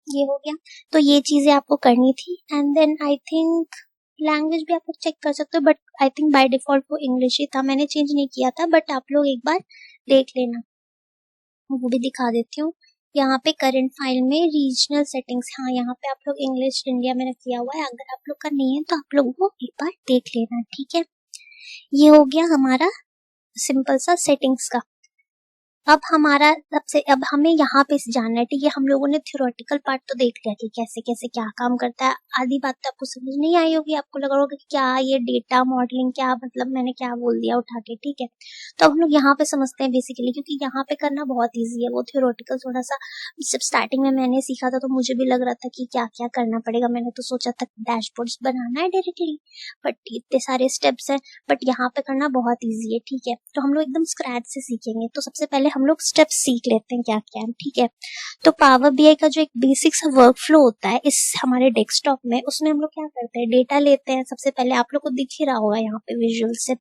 ये हो गया। तो ये चीजें आपको करनी थी, and then I think language भी आप लोग चेक कर सकते हो, but I think by default वो इंग्लिश ही था, मैंने चेंज नहीं किया था, बट आप लोग एक बार देख लेना, वो भी दिखा देती हूँ। यहाँ पे करंट फाइल में रीजनल सेटिंग्स, हाँ, यहाँ पे आप लोग इंग्लिश इंडिया में किया हुआ है, अगर आप लोग का नहीं है तो आप लोग वो एक बार देख लेना, ठीक है। ये हो गया हमारा सिंपल सा सेटिंग्स का। अब हमारा सबसे, अब हमें यहाँ पे जानना है, ठीक है, हम लोगों ने थ्योरेटिकल पार्ट तो देख लिया कि कैसे कैसे क्या काम करता है, आधी बात तो आपको समझ नहीं आई होगी, आपको लगा होगा कि क्या ये डेटा मॉडलिंग, क्या मतलब मैंने क्या बोल दिया उठा के, ठीक है। तो अब हम लोग यहाँ पे समझते हैं बेसिकली, क्योंकि यहाँ पे करना बहुत ईजी है, वो थ्योरेटिकल थोड़ा सा, जब स्टार्टिंग में मैंने सीखा था तो मुझे भी लग रहा था कि क्या क्या करना पड़ेगा, मैंने तो सोचा था डैशबोर्ड्स बनाना है डायरेक्टली, बट इतने सारे स्टेप्स हैं, बट यहाँ पे करना बहुत ईजी है, ठीक है। तो हम लोग एकदम स्क्रैच से सीखेंगे, तो सबसे पहले हम लोग स्टेप्स सीख लेते हैं क्या क्या है, ठीक है। तो पावर बीआई का जो एक बेसिक सा वर्क फ्लो होता है इस हमारे डेस्कटॉप में, उसमें हम लोग क्या करते हैं, डेटा लेते हैं। सबसे पहले आप लोग को दिख ही रहा होगा यहाँ पे विजुअल से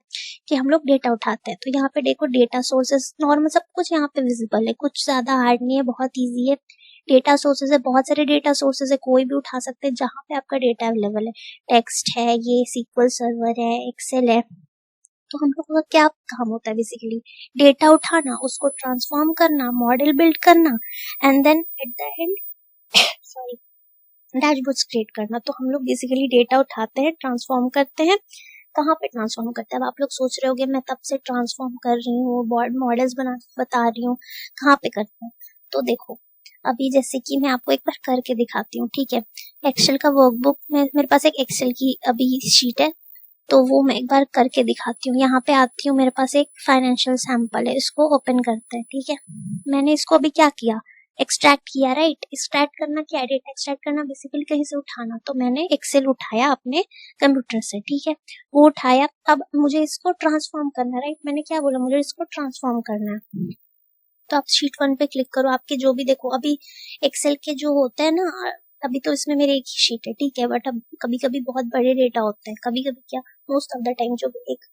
कि हम लोग डेटा उठाते हैं, तो यहाँ पे देखो डेटा सोर्सेस, नॉर्मल सब कुछ यहाँ पे विजिबल है, कुछ ज्यादा हार्ड नहीं है, बहुत ईजी है। डेटा सोर्सेज है, बहुत सारे डेटा सोर्सेज है, कोई भी उठा सकते हैं जहाँ पे आपका डेटा अवेलेबल है, टेक्स्ट है, ये सीक्वल सर्वर है, एक्सेल है। तो हम लोगों का क्या काम होता है बेसिकली, डेटा उठाना, उसको ट्रांसफॉर्म करना, मॉडल बिल्ड करना, and then at the end sorry dashboards create करना। तो हम लोग बेसिकली डेटा उठाते हैं, ट्रांसफॉर्म करते हैं। कहाँ पे ट्रांसफॉर्म करते हैं, अब आप लोग सोच रहे होगे मैं तब से ट्रांसफॉर्म कर रही हूँ, मॉडल्स बता रही हूँ, कहाँ पे करते हैं। तो देखो अभी जैसे कि मैं आपको एक बार करके दिखाती हूँ, ठीक है। एक्सेल का वर्कबुक में मेरे पास एक एक्सेल की अभी शीट है, तो वो मैं एक बार करके दिखाती हूँ। यहाँ पे आती हूँ, मेरे पास एक फाइनेंशियल सैंपल है, इसको ओपन करते हैं, ठीक है। मैंने इसको अभी क्या किया, एक्सट्रैक्ट किया, राइट। एक्सट्रैक्ट करना क्या है, डेटा एक्सट्रैक्ट करना बेसिकली कहीं से उठाना। तो मैंने एक्सेल उठाया अपने कंप्यूटर से, ठीक है, वो उठाया। अब मुझे इसको ट्रांसफॉर्म करना है, राइट। मैंने क्या बोला, मुझे इसको ट्रांसफॉर्म करना है। तो आप शीट 1 पे क्लिक करो। आपके जो भी, देखो अभी एक्सेल के जो होते हैं ना, अभी तो इसमें मेरे एक ही शीट है, ठीक है, बट अब कभी कभी बहुत बड़े डेटा होते हैं, कभी कभी क्या, मोस्ट ऑफ द टाइम जो भी एक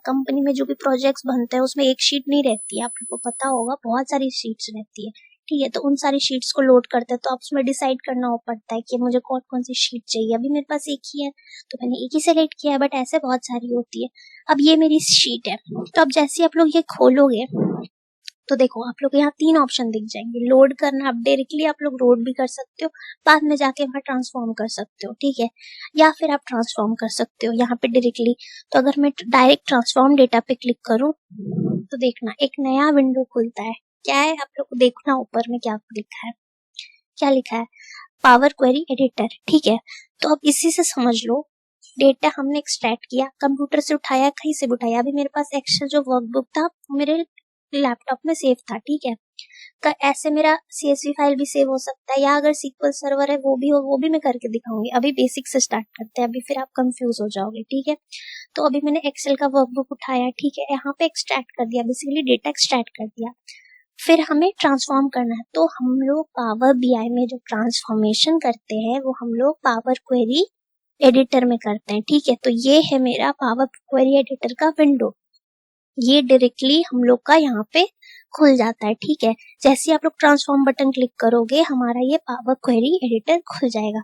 कंपनी में जो भी प्रोजेक्ट्स बनते हैं उसमें एक शीट नहीं रहती है, आप लोगों को पता होगा, बहुत सारी शीट्स रहती है, ठीक है। तो उन सारी शीट्स को लोड करते हैं, तो आप उसमें डिसाइड करना हो पड़ता है कि मुझे कौन कौन सी शीट चाहिए। अभी मेरे पास एक ही है तो मैंने एक ही सेलेक्ट किया है, बट ऐसे बहुत सारी होती है। अब ये मेरी शीट है, तो अब जैसे आप लोग ये खोलोगे तो देखो आप लोग यहाँ 3 ऑप्शन दिख जाएंगे। लोड करना, आप डायरेक्टली आप लोग लोड भी कर सकते हो, बाद में जाके वहाँ ट्रांसफॉर्म कर सकते हो, ठीक है, या फिर आप ट्रांसफॉर्म कर सकते हो यहाँ पे डायरेक्टली। तो अगर मैं डायरेक्ट ट्रांसफॉर्म डेटा पे क्लिक करूँ तो देखना एक नया विंडो खुलता है। क्या है, आप लोग को देखना ऊपर में क्या लिखा है, क्या लिखा है, पावर क्वेरी एडिटर, ठीक है। तो अब इसी से समझ लो, डेटा हमने एक्सट्रैक्ट किया, कंप्यूटर से उठाया, कहीं से भी उठाया। अभी मेरे पास एक्सेल जो वर्कबुक था मेरे लैपटॉप में सेव था, ठीक है। का ऐसे मेरा CSV फाइल भी सेव हो सकता है, या अगर SQL सर्वर है वो भी मैं करके दिखाऊंगी। अभी बेसिक से स्टार्ट करते हैं, अभी फिर आप कंफ्यूज हो जाओगे, ठीक है। तो अभी मैंने एक्सेल का वर्कबुक उठाया, ठीक है, यहाँ पे एक्सट्रैक्ट कर दिया, बेसिकली डेटा एक्सट्रैक्ट कर दिया। फिर हमें ट्रांसफॉर्म करना है, तो हम लोग पावर BI में जो ट्रांसफॉर्मेशन करते हैं वो हम लोग पावर क्वेरी एडिटर में करते हैं, ठीक है। तो ये है मेरा पावर क्वेरी एडिटर का विंडो, ये डायरेक्टली हम लोग का यहाँ पे खुल जाता है, ठीक है। जैसे आप लोग ट्रांसफॉर्म बटन क्लिक करोगे हमारा ये पावर क्वेरी एडिटर खुल जाएगा।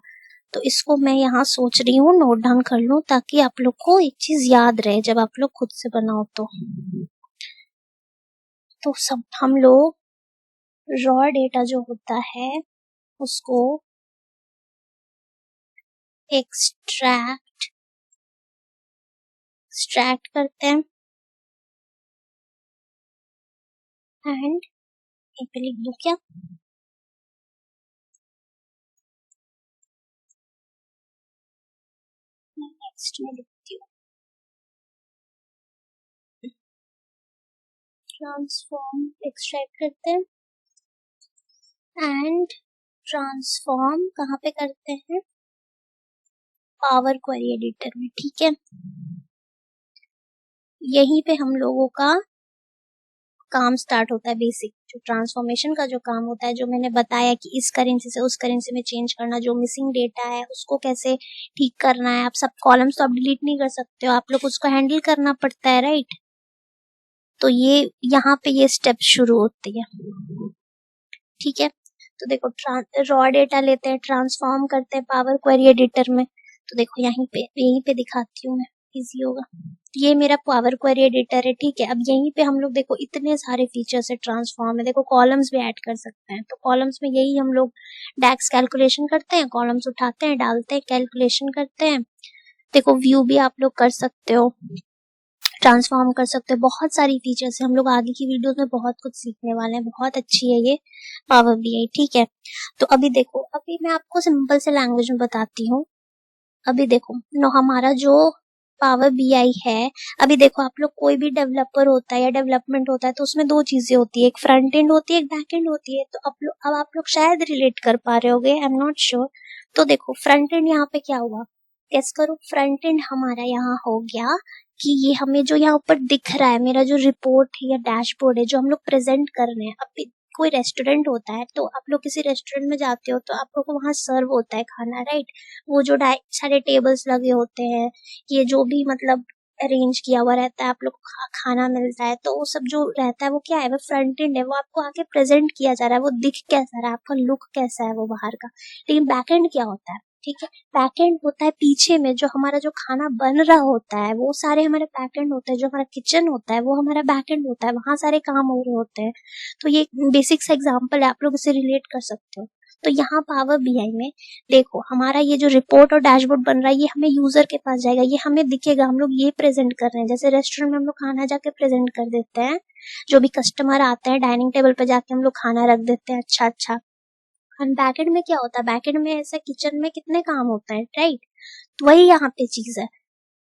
तो इसको मैं यहाँ सोच रही हूँ नोट डाउन कर लूँ, ताकि आप लोग को एक चीज याद रहे जब आप लोग खुद से बनाओ तो सब हम लोग रॉ डेटा जो होता है उसको एक्सट्रैक्ट करते हैं, एंड यहाँ पे लिख दो क्या, नेक्स्ट में लिखती हूँ ट्रांसफॉर्म, एक्सट्रैक्ट करते हैं एंड ट्रांसफॉर्म कहाँ पे करते हैं, पावर क्वेरी एडिटर में, ठीक है। यहीं पे हम लोगों का काम स्टार्ट होता है, बेसिक जो ट्रांसफॉर्मेशन का जो काम होता है, जो मैंने बताया कि इस करेंसी से उस करेंसी में चेंज करना, जो मिसिंग डेटा है उसको कैसे ठीक करना है। आप सब कॉलम्स तो आप डिलीट नहीं कर सकते हो, आप लोग उसको हैंडल करना पड़ता है, राइट। तो ये यहाँ पे ये स्टेप शुरू होती है, ठीक है। तो देखो रॉ डेटा लेते हैं, ट्रांसफॉर्म करते हैं पावर क्वेरी एडिटर में। तो देखो यहीं पे दिखाती हूँ मैं, इजी होगा। ये मेरा पावर क्वेरी एडिटर है, ठीक है। अब यहीं पे हम लोग देखो इतने सारे फीचर्स है ट्रांसफॉर्म में, देखो कॉलम्स भी ऐड कर सकते हैं। तो कॉलम्स में यही हम लोग डैक्स कैलकुलेशन करते हैं, कॉलम्स उठाते हैं, डालते हैं, कैलकुलेशन करते हैं। देखो व्यू भी आप लोग कर सकते हो, ट्रांसफॉर्म कर सकते हैं, बहुत सारी फीचर्स है। हम लोग आगे की वीडियोस में बहुत कुछ सीखने वाले हैं, बहुत अच्छी है ये पावर BI, ठीक है। तो अभी देखो, अभी मैं आपको सिंपल से लैंग्वेज में बताती हूँ। अभी देखो हमारा जो पावर BI है, अभी देखो आप लोग कोई भी डेवलपर होता है या डेवलपमेंट होता है तो उसमें 2 चीजें होती है, एक फ्रंट एंड होती है, एक बैक एंड होती है। तो अब आप लोग शायद रिलेट कर पा रहे होगे, आई एम नॉट श्योर। तो देखो फ्रंट एंड यहाँ पे क्या हुआ, गेस करो। फ्रंट एंड हमारा यहाँ हो गया कि ये हमें जो यहाँ ऊपर दिख रहा है, मेरा जो रिपोर्ट है या डैशबोर्ड है जो हम लोग प्रेजेंट कर रहे हैं। अब कोई रेस्टोरेंट होता है तो आप लोग किसी रेस्टोरेंट में जाते हो तो आप लोग को वहाँ सर्व होता है खाना, राइट। वो जो सारे टेबल्स लगे होते हैं, ये जो भी मतलब अरेंज किया हुआ रहता है, आप लोग को खाना मिलता है, तो वो सब जो रहता है वो क्या है, वो फ्रंट एंड है, वो आपको आगे प्रेजेंट किया जा रहा है, वो दिख कैसा रहा है, आपका लुक कैसा है वो बाहर का। लेकिन बैक एंड क्या होता है, ठीक है, बैक एंड होता है पीछे में जो हमारा जो खाना बन रहा होता है, वो सारे हमारे बैक एंड होता है। जो हमारा किचन होता है वो हमारा बैक एंड होता है, वहां सारे काम हो रहे होते हैं। तो ये बेसिक सा एग्जांपल है, आप लोग इसे रिलेट कर सकते हो। तो यहाँ पावर BI में देखो हमारा ये जो रिपोर्ट और डैशबोर्ड बन रहा है ये हमें यूजर के पास जाएगा, ये हमें दिखेगा, हम लोग ये प्रेजेंट कर रहे हैं। जैसे रेस्टोरेंट में हम लोग खाना जाके प्रेजेंट कर देते हैं, जो भी कस्टमर आते हैं डाइनिंग टेबल पे जाके हम लोग खाना रख देते हैं, अच्छा अच्छा। बैकएंड में क्या होता है, बैकएंड में ऐसा किचन में कितने काम होता है, राइट। तो वही यहाँ पे चीज है।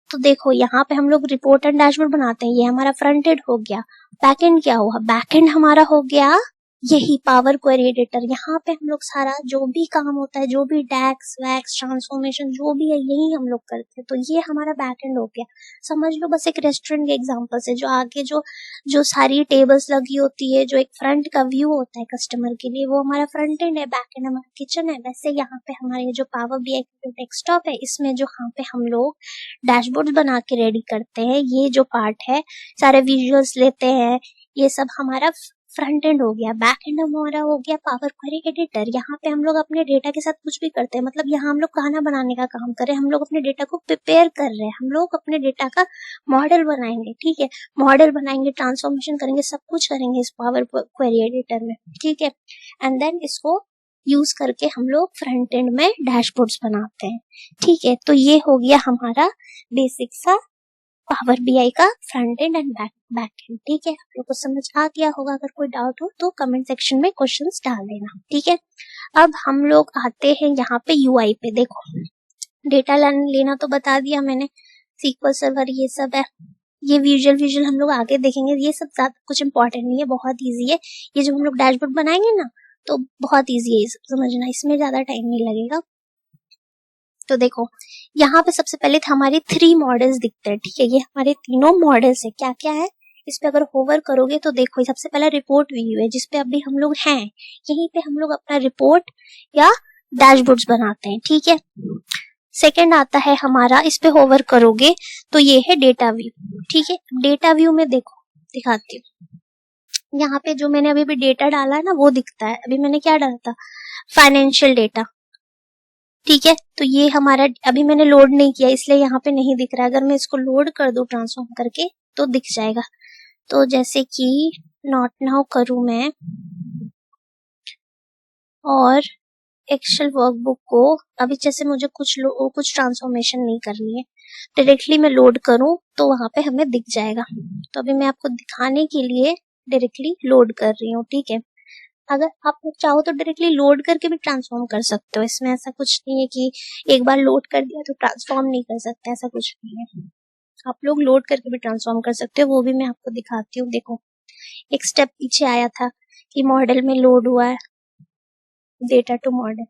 तो देखो यहाँ पे हम लोग रिपोर्ट एंड डैशबोर्ड बनाते हैं, ये हमारा फ्रंट एंड हो गया। बैकएंड क्या हुआ, बैकएंड हमारा हो गया यही पावर क्वेरी एडिटर, यहाँ पे हम लोग सारा जो भी काम होता है, जो भी डैक्स वैक्स ट्रांसफॉर्मेशन जो भी है, यही हम लोग करते हैं। तो ये हमारा बैक एंड हो गया। समझ लो बस एक रेस्टोरेंट के एग्जांपल से, जो आगे जो जो सारी टेबल्स लगी होती है, जो एक फ्रंट का व्यू होता है कस्टमर के लिए, वो हमारा फ्रंट एंड है, बैक एंड हमारा किचन है। वैसे यहाँ पे हमारे जो पावर बीआई का डेस्कटॉप है, इसमें जो यहाँ पे हम लोग डैशबोर्ड बना के रेडी करते हैं, ये जो पार्ट है, सारे विजुअल्स लेते हैं, ये सब हमारा फ्रंट एंड हो गया। बैक एंड हमारा हो गया पावर क्वेरी एडिटर। यहाँ पे हम लोग अपने डेटा के साथ कुछ भी करते हैं, मतलब यहाँ हम लोग खाना बनाने का काम कर रहे हैं, हम लोग अपने डेटा को प्रिपेयर कर रहे हैं, हम लोग अपने डेटा का मॉडल बनाएंगे, ठीक है, मॉडल बनाएंगे, ट्रांसफॉर्मेशन करेंगे, सब कुछ करेंगे इस पावर क्वेरी एडिटर में, ठीक है। एंड देन इसको यूज करके हम लोग फ्रंट एंड में डैशबोर्ड्स बनाते हैं, ठीक है। तो ये हो गया हमारा बेसिक सा पावर बीआई का front end and back and, ठीक है। आप लोग को समझ आ गया होगा। अगर कोई डाउट हो तो कमेंट सेक्शन में क्वेश्चंस डाल देना, ठीक है। अब हम लोग आते हैं यहाँ पे यूआई पे। देखो डेटा लेना तो बता दिया मैंने, सीक्वल सर्वर ये सब है, ये विजुअल हम लोग आगे देखेंगे, ये सब ज्यादा कुछ इंपॉर्टेंट नहीं है, बहुत ईजी है। ये जो हम लोग डैशबोर्ड बनाएंगे ना, तो बहुत ईजी है ये सब समझना, इसमें ज्यादा टाइम नहीं लगेगा। तो देखो यहाँ पे सबसे पहले हमारे 3 मॉडल्स दिखते हैं, ठीक है। ये हमारे तीनों मॉडल्स है, क्या क्या है इस पे अगर होवर करोगे तो देखो सबसे पहला रिपोर्ट व्यू है, जिसपे अभी हम लोग हैं, यहीं पे हम लोग अपना रिपोर्ट या डैशबोर्ड्स बनाते हैं, ठीक है। सेकंड आता है हमारा, इस पे होवर करोगे तो ये है डेटा व्यू, ठीक है। डेटा व्यू में देखो दिखाती हूँ, यहाँ पे जो मैंने अभी भी डेटा डाला है ना वो दिखता है। अभी मैंने क्या डाला था, फाइनेंशियल डेटा, ठीक है। तो ये हमारा अभी मैंने लोड नहीं किया इसलिए यहाँ पे नहीं दिख रहा है। अगर मैं इसको लोड कर दूं ट्रांसफॉर्म करके तो दिख जाएगा। तो जैसे कि नॉट नाउ करूं मैं और एक्सेल वर्कबुक को, अभी जैसे मुझे कुछ ट्रांसफॉर्मेशन नहीं करनी है, डायरेक्टली मैं लोड करूं तो वहां पे हमें दिख जाएगा। तो अभी मैं आपको दिखाने के लिए डायरेक्टली लोड कर रही हूँ, ठीक है। अगर आप लोग चाहो तो डायरेक्टली लोड करके भी ट्रांसफॉर्म कर सकते हो, इसमें ऐसा कुछ नहीं है कि एक बार लोड कर दिया तो ट्रांसफॉर्म नहीं कर सकते, ऐसा कुछ नहीं है। आप लोग लोड करके भी ट्रांसफॉर्म कर सकते हो, वो भी मैं आपको दिखाती हूँ। देखो एक स्टेप पीछे आया था कि मॉडल में लोड हुआ है, डेटा टू मॉडल,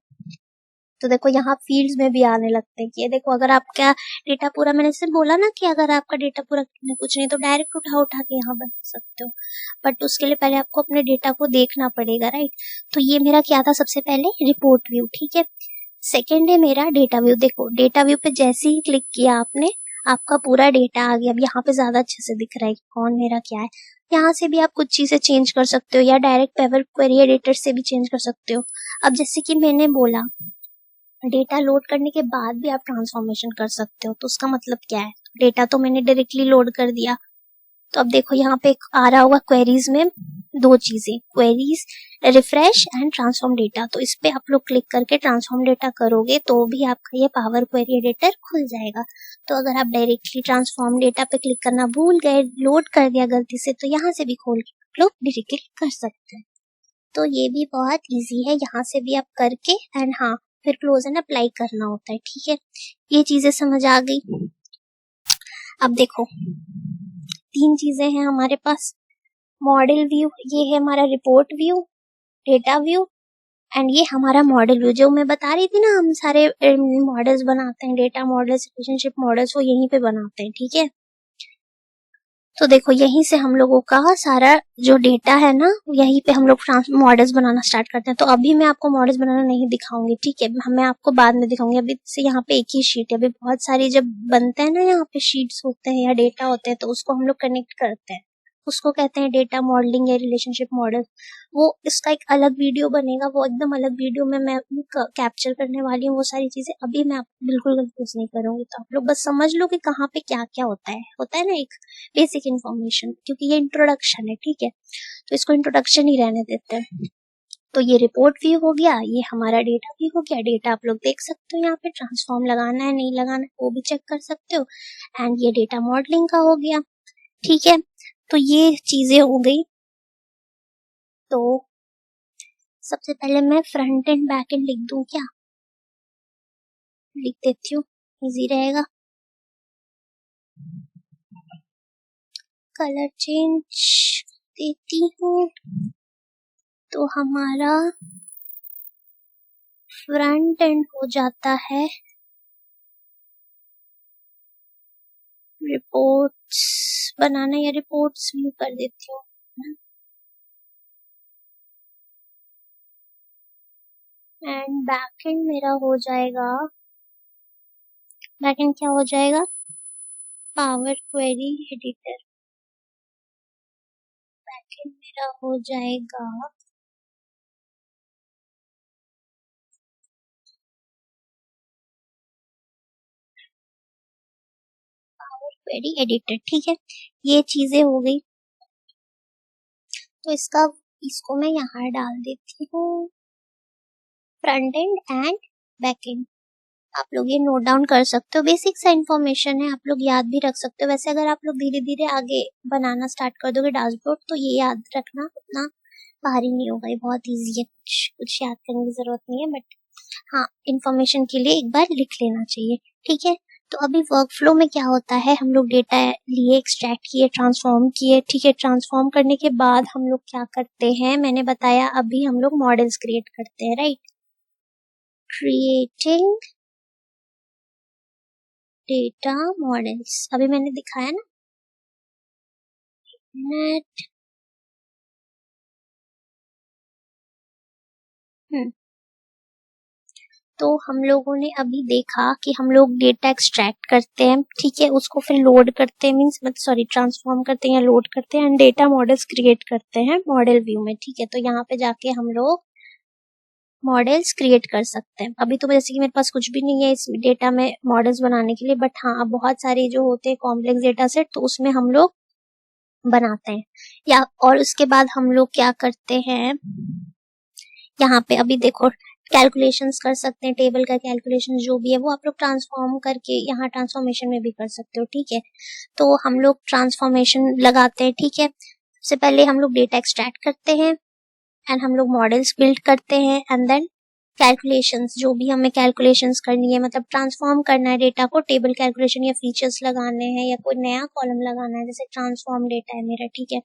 तो देखो यहाँ फील्ड्स में भी आने लगते हैं कि ये देखो अगर आपका डेटा पूरा, मैंने सिर्फ बोला ना कि अगर आपका डेटा पूरा कुछ नहीं तो डायरेक्ट उठा उठा के यहाँ बना सकते हो, बट उसके लिए पहले आपको अपने डेटा को देखना पड़ेगा, राइट। तो ये मेरा क्या था, सबसे पहले रिपोर्ट व्यू, ठीक है। सेकेंड है मेरा डेटा व्यू। देखो डेटा व्यू पे जैसे ही क्लिक किया आपने, आपका पूरा डेटा आ गया। अब यहाँ पे ज्यादा अच्छे से दिख रहा है कि कौन मेरा क्या है। यहाँ से भी आप कुछ चीजें चेंज कर सकते हो या डायरेक्ट पावर क्वेरी एडिटर से भी चेंज कर सकते हो। अब जैसे कि मैंने बोला डेटा लोड करने के बाद भी आप ट्रांसफॉर्मेशन कर सकते हो, तो उसका मतलब क्या है, डेटा तो मैंने डायरेक्टली लोड कर दिया। तो अब देखो यहाँ पे आ रहा होगा क्वेरीज में 2 चीजें, queries refresh and transform data. तो इस पे आप लोग क्लिक करके ट्रांसफॉर्म डेटा करोगे तो भी आपका ये पावर क्वेरी एडिटर खुल जाएगा। तो अगर आप डायरेक्टली ट्रांसफॉर्म डेटा पे क्लिक करना भूल गए, लोड कर दिया गलती से, तो यहाँ से भी खोल के आप लोग डायरेक्टली कर सकते हैं। तो ये भी बहुत इजी है, यहाँ से भी आप करके एंड हाँ फिर क्लोज एंड अप्लाई करना होता है, ठीक है। ये चीजें समझ आ गई। अब देखो 3 चीजें हैं हमारे पास, मॉडल व्यू, ये है हमारा report view, data view and ये हमारा मॉडल व्यू। जो मैं बता रही थी ना हम सारे मॉडल्स बनाते हैं, डेटा मॉडल्स, रिलेशनशिप मॉडल्स, वो यहीं पे बनाते हैं, ठीक है। तो देखो यहीं से हम लोगों का सारा जो डेटा है ना, यहीं पे हम लोग मॉडल्स बनाना स्टार्ट करते हैं। तो अभी मैं आपको मॉडल्स बनाना नहीं दिखाऊंगी, ठीक है, मैं आपको बाद में दिखाऊंगी। अभी से यहाँ पे एक ही शीट है, अभी बहुत सारी जब बनते हैं ना यहाँ पे शीट्स होते हैं या डेटा होते हैं, तो उसको हम लोग कनेक्ट करते हैं, उसको कहते हैं डेटा मॉडलिंग या रिलेशनशिप मॉडल। वो इसका एक अलग वीडियो बनेगा, वो एकदम अलग वीडियो में मैं कैप्चर करने वाली हूँ वो सारी चीजें। अभी मैं आपको बिल्कुल कंफ्यूज नहीं करूंगी, तो आप लोग बस समझ लो कि कहाँ पे क्या क्या होता है ना एक बेसिक इन्फॉर्मेशन, क्योंकि ये इंट्रोडक्शन है, ठीक है, तो इसको इंट्रोडक्शन ही रहने देते हैं। तो ये रिपोर्ट व्यू हो गया, ये हमारा डेटा व्यू हो गया। डेटा आप लोग देख सकते हो, यहाँ पे ट्रांसफॉर्म लगाना है नहीं लगाना है वो भी चेक कर सकते हो। एंड ये डेटा मॉडलिंग का हो गया, ठीक है। तो ये चीजें हो गई। तो सबसे पहले मैं फ्रंट एंड बैक एंड लिख दूं क्या, लिख देती हूँ, इजी रहेगा। कलर चेंज देती हूँ। तो हमारा फ्रंट एंड हो जाता है रिपोर्ट्स बनाना, या रिपोर्ट्स व्यू कर देती हूँ। एंड बैकएंड मेरा हो जाएगा, बैकएंड क्या हो जाएगा, पावर क्वेरी एडिटर। बैकएंड मेरा हो जाएगा पावर क्वेरी एडिटर। ठीक है, ये चीजें हो गई। तो इसको मैं यहाँ डाल देती हूँ, front end and back and. आप लोग ये नोट डाउन कर सकते हो, बेसिक सा इन्फॉर्मेशन है, आप लोग याद भी रख सकते हो। वैसे अगर आप लोग धीरे धीरे आगे बनाना स्टार्ट कर दोगे डैशबोर्ड, तो ये याद रखना उतना भारी नहीं होगा, ये बहुत इजी है, कुछ याद करने की जरूरत नहीं है, बट हाँ इन्फॉर्मेशन के लिए एक बार लिख लेना चाहिए। ठीक है, तो अभी वर्कफ्लो में क्या होता है, हम लोग डेटा लिए, एक्सट्रैक्ट किए, ट्रांसफॉर्म किए। ठीक है, ट्रांसफॉर्म करने के बाद हम लोग क्या करते हैं, मैंने बताया अभी हम लोग मॉडल्स क्रिएट करते हैं, राइट। क्रिएटिंग डेटा मॉडल्स अभी मैंने दिखाया ना, नेट। तो हम लोगों ने अभी देखा कि हम लोग डेटा एक्सट्रैक्ट करते हैं, ठीक है, उसको फिर लोड करते हैं, मींस सॉरी ट्रांसफॉर्म करते हैं या लोड करते हैं, एंड डेटा मॉडल्स क्रिएट करते हैं मॉडल व्यू में। ठीक है, तो यहाँ पे जाके हम लोग मॉडल्स क्रिएट कर सकते हैं। अभी तो जैसे कि मेरे पास कुछ भी नहीं है इस डेटा में मॉडल्स बनाने के लिए, बट हाँ अब बहुत सारे जो होते हैं कॉम्प्लेक्स डेटा सेट, तो उसमें हम लोग बनाते हैं। या और उसके बाद हम लोग क्या करते हैं, यहाँ पे अभी देखो कैलकुलेशंस कर सकते हैं, टेबल का कैलकुलेशन जो भी है वो आप लोग ट्रांसफॉर्म करके यहाँ ट्रांसफॉर्मेशन में भी कर सकते हो। ठीक है, तो हम लोग ट्रांसफॉर्मेशन लगाते हैं। ठीक है, सबसे पहले हम लोग डेटा एक्सट्रैक्ट करते हैं, एंड हम लोग मॉडल्स बिल्ड करते हैं, एंड देन कैलकुलेशंस, जो भी हमें कैलकुलेशंस करनी है, मतलब ट्रांसफॉर्म करना है डेटा को, टेबल कैलकुलेशन या फीचर्स लगाने हैं या कोई नया कॉलम लगाना है, जैसे ट्रांसफॉर्म डेटा है मेरा। ठीक है,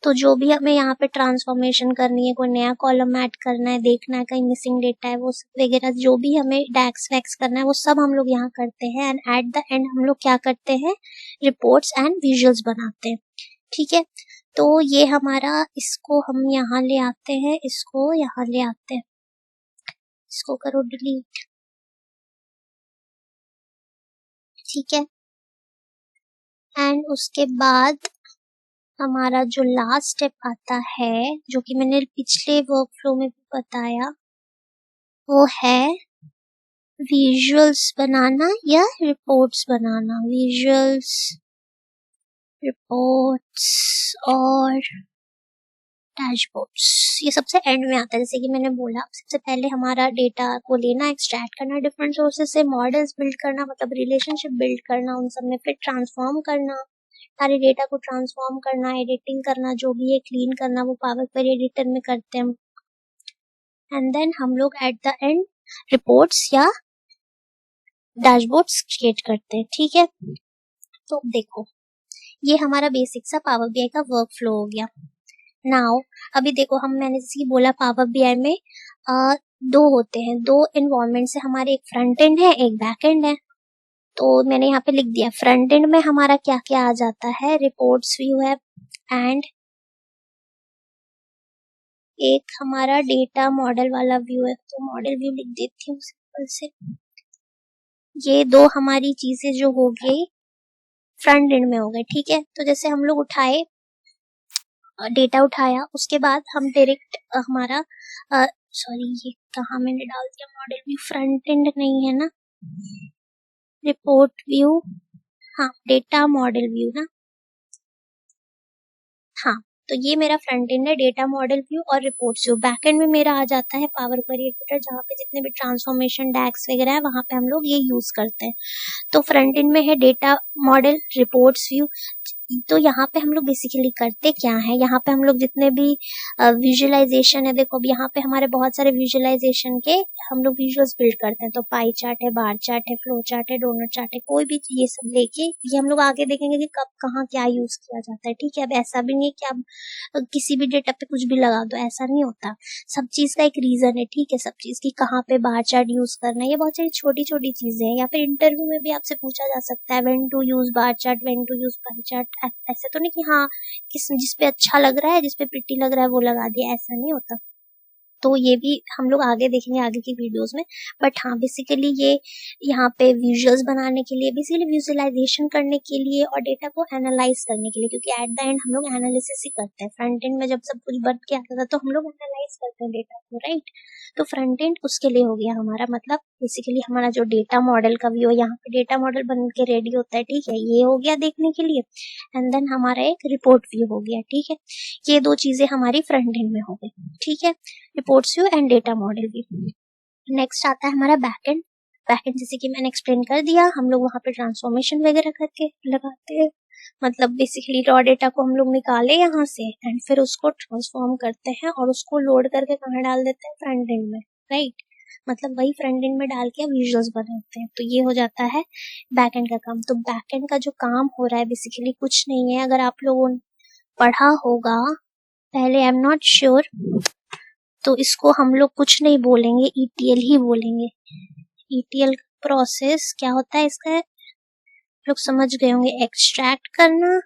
तो जो भी हमें यहाँ पे ट्रांसफॉर्मेशन करनी है, कोई नया कॉलम ऐड करना है, देखना है कहीं मिसिंग डेटा है, वो वगैरह जो भी हमें डैक्स वैक्स करना है, वो सब हम लोग यहाँ करते हैं। एंड एट द एंड हम लोग क्या करते हैं, रिपोर्ट्स एंड विजुअल्स बनाते हैं। ठीक है, तो ये हमारा, इसको हम यहाँ ले आते हैं, इसको यहाँ ले आते हैं, इसको करो डिलीट। ठीक है, एंड उसके बाद हमारा जो लास्ट स्टेप आता है, जो कि मैंने पिछले वर्कफ्लो में भी बताया, वो है विजुअल्स बनाना या रिपोर्ट्स बनाना। विजुअल्स, रिपोर्ट्स और डैशबोर्ड्स, ये सबसे एंड में आता है। जैसे कि मैंने बोला, सबसे पहले हमारा डेटा को लेना, एक्सट्रैक्ट करना डिफरेंट सोर्सेस से, मॉडल्स बिल्ड करना, मतलब रिलेशनशिप बिल्ड करना उन सब में, फिर ट्रांसफॉर्म करना, सारे डेटा को ट्रांसफॉर्म करना, एडिटिंग करना, जो भी है क्लीन करना, वो पावर क्वेरी एडिटर में करते हैं। एंड देन हम लोग एट द एंड रिपोर्ट्स या डैशबोर्ड्स क्रिएट करते हैं। ठीक है, तो देखो ये हमारा बेसिक सा पावर बीआई का वर्क फ्लो हो गया। नाउ अभी देखो, मैंने जैसे कि बोला पावर बीआई में दो होते हैं, दो इन्वायरमेंट से हमारे, एक फ्रंट एंड है, एक बैक एंड है। तो मैंने यहाँ पे लिख दिया, फ्रंट एंड में हमारा क्या क्या आ जाता है, रिपोर्ट्स व्यू है, एंड एक हमारा डेटा मॉडल वाला व्यू है, तो मॉडल व्यू लिख देती हूँ सिंपल से। ये दो हमारी चीजें जो हो गई फ्रंट एंड में हो गए। ठीक है, तो जैसे हम लोग उठाए, डेटा उठाया, उसके बाद हम डायरेक्ट हमारा सॉरी ये कहाँ मैंने डाल दिया, मॉडल व्यू फ्रंट एंड नहीं है ना, रिपोर्ट व्यू, हाँ डेटा मॉडल व्यू ना, हाँ तो ये मेरा फ्रंट एंड है, डेटा मॉडल व्यू और रिपोर्ट्स व्यू। बैक एंड में मेरा आ जाता है पावर क्वेरी एडिटर, जहाँ पे जितने भी ट्रांसफॉर्मेशन डैक्स वगैरह है वहां पे हम लोग ये यूज करते हैं। तो फ्रंट एंड में है डेटा मॉडल, रिपोर्ट्स व्यू, तो यहाँ पे हम लोग बेसिकली करते क्या है, यहाँ पे हम लोग जितने भी विजुअलाइजेशन है, देखो अब यहाँ पे हमारे बहुत सारे विजुअलाइजेशन के हम लोग विजुअल्स बिल्ड करते हैं। तो पाई चार्ट है, बार चार्ट है, फ्लो चार्ट है, डोनट चार्ट है, कोई भी ये सब लेके ये हम लोग आगे देखेंगे कि कब कहाँ क्या यूज किया जाता है। ठीक है, अब ऐसा भी नहीं कि आप किसी भी डेटा पे कुछ भी लगा दो, ऐसा नहीं होता। सब चीज का एक रीजन है। ठीक है, सब चीज की कहाँ पे बार चार्ट यूज करना है, ये बहुत सारी छोटी छोटी चीजें हैं। या फिर इंटरव्यू में भी आपसे पूछा जा सकता है when to use bar chart, when to use pie chart. ऐसे तो नहीं कि हाँ किस जिस पे अच्छा लग रहा है, जिस पे प्रिटी लग रहा है वो लगा दिया, ऐसा नहीं होता। तो ये भी हम लोग आगे देखेंगे आगे की वीडियोस में। बट हाँ बेसिकली ये यहाँ पे विजुअल्स बनाने के लिए, बेसिकली विजुअलाइजेशन करने के लिए और डेटा को एनालाइज करने के लिए, क्योंकि एट द एंड हम लोग एनालिसिस ही करते हैं। फ्रंट एंड में जब सब कुछ बन के आता था तो हम लोग एनालाइज करते हैं डेटा को, राइट। तो फ्रंट एंड उसके लिए हो गया हमारा, मतलब बेसिकली हमारा जो डेटा मॉडल का व्यू है, यहाँ पे डेटा मॉडल बन के रेडी होता है। ठीक है, ये हो गया देखने के लिए। एंड देन हमारा एक रिपोर्ट व्यू हो गया। ठीक है, ये दो चीजें हमारी फ्रंट एंड में हो गई। ठीक है, reports view and data model view. Next आता है हमारा बैकएंड। बैकएंड जैसे कि मैंने एक्सप्लेन कर दिया, हम लोग वहाँ पे ट्रांसफॉर्मेशन वगैरह करके लगाते हैं। मतलब बेसिकली रॉ डेटा को हम लोग निकाले यहाँ से एंड फिर उसको ट्रांसफॉर्म करते हैं और उसको लोड करके कहाँ डाल देते हैं, फ्रंट एंड में, राइट। मतलब वही फ्रंट एंड में डाल के विजुअल्स बनाते हैं। तो ये हो जाता है बैकएंड का काम। तो बैकएंड का जो काम हो रहा है बेसिकली कुछ नहीं है, अगर आप लोगों ने पढ़ा होगा पहले, आई एम नॉट श्योर, तो इसको हम लोग कुछ नहीं बोलेंगे, ETL ही बोलेंगे। ETL प्रोसेस क्या होता है इसका, लोग समझ गए होंगे, एक्सट्रैक्ट करना,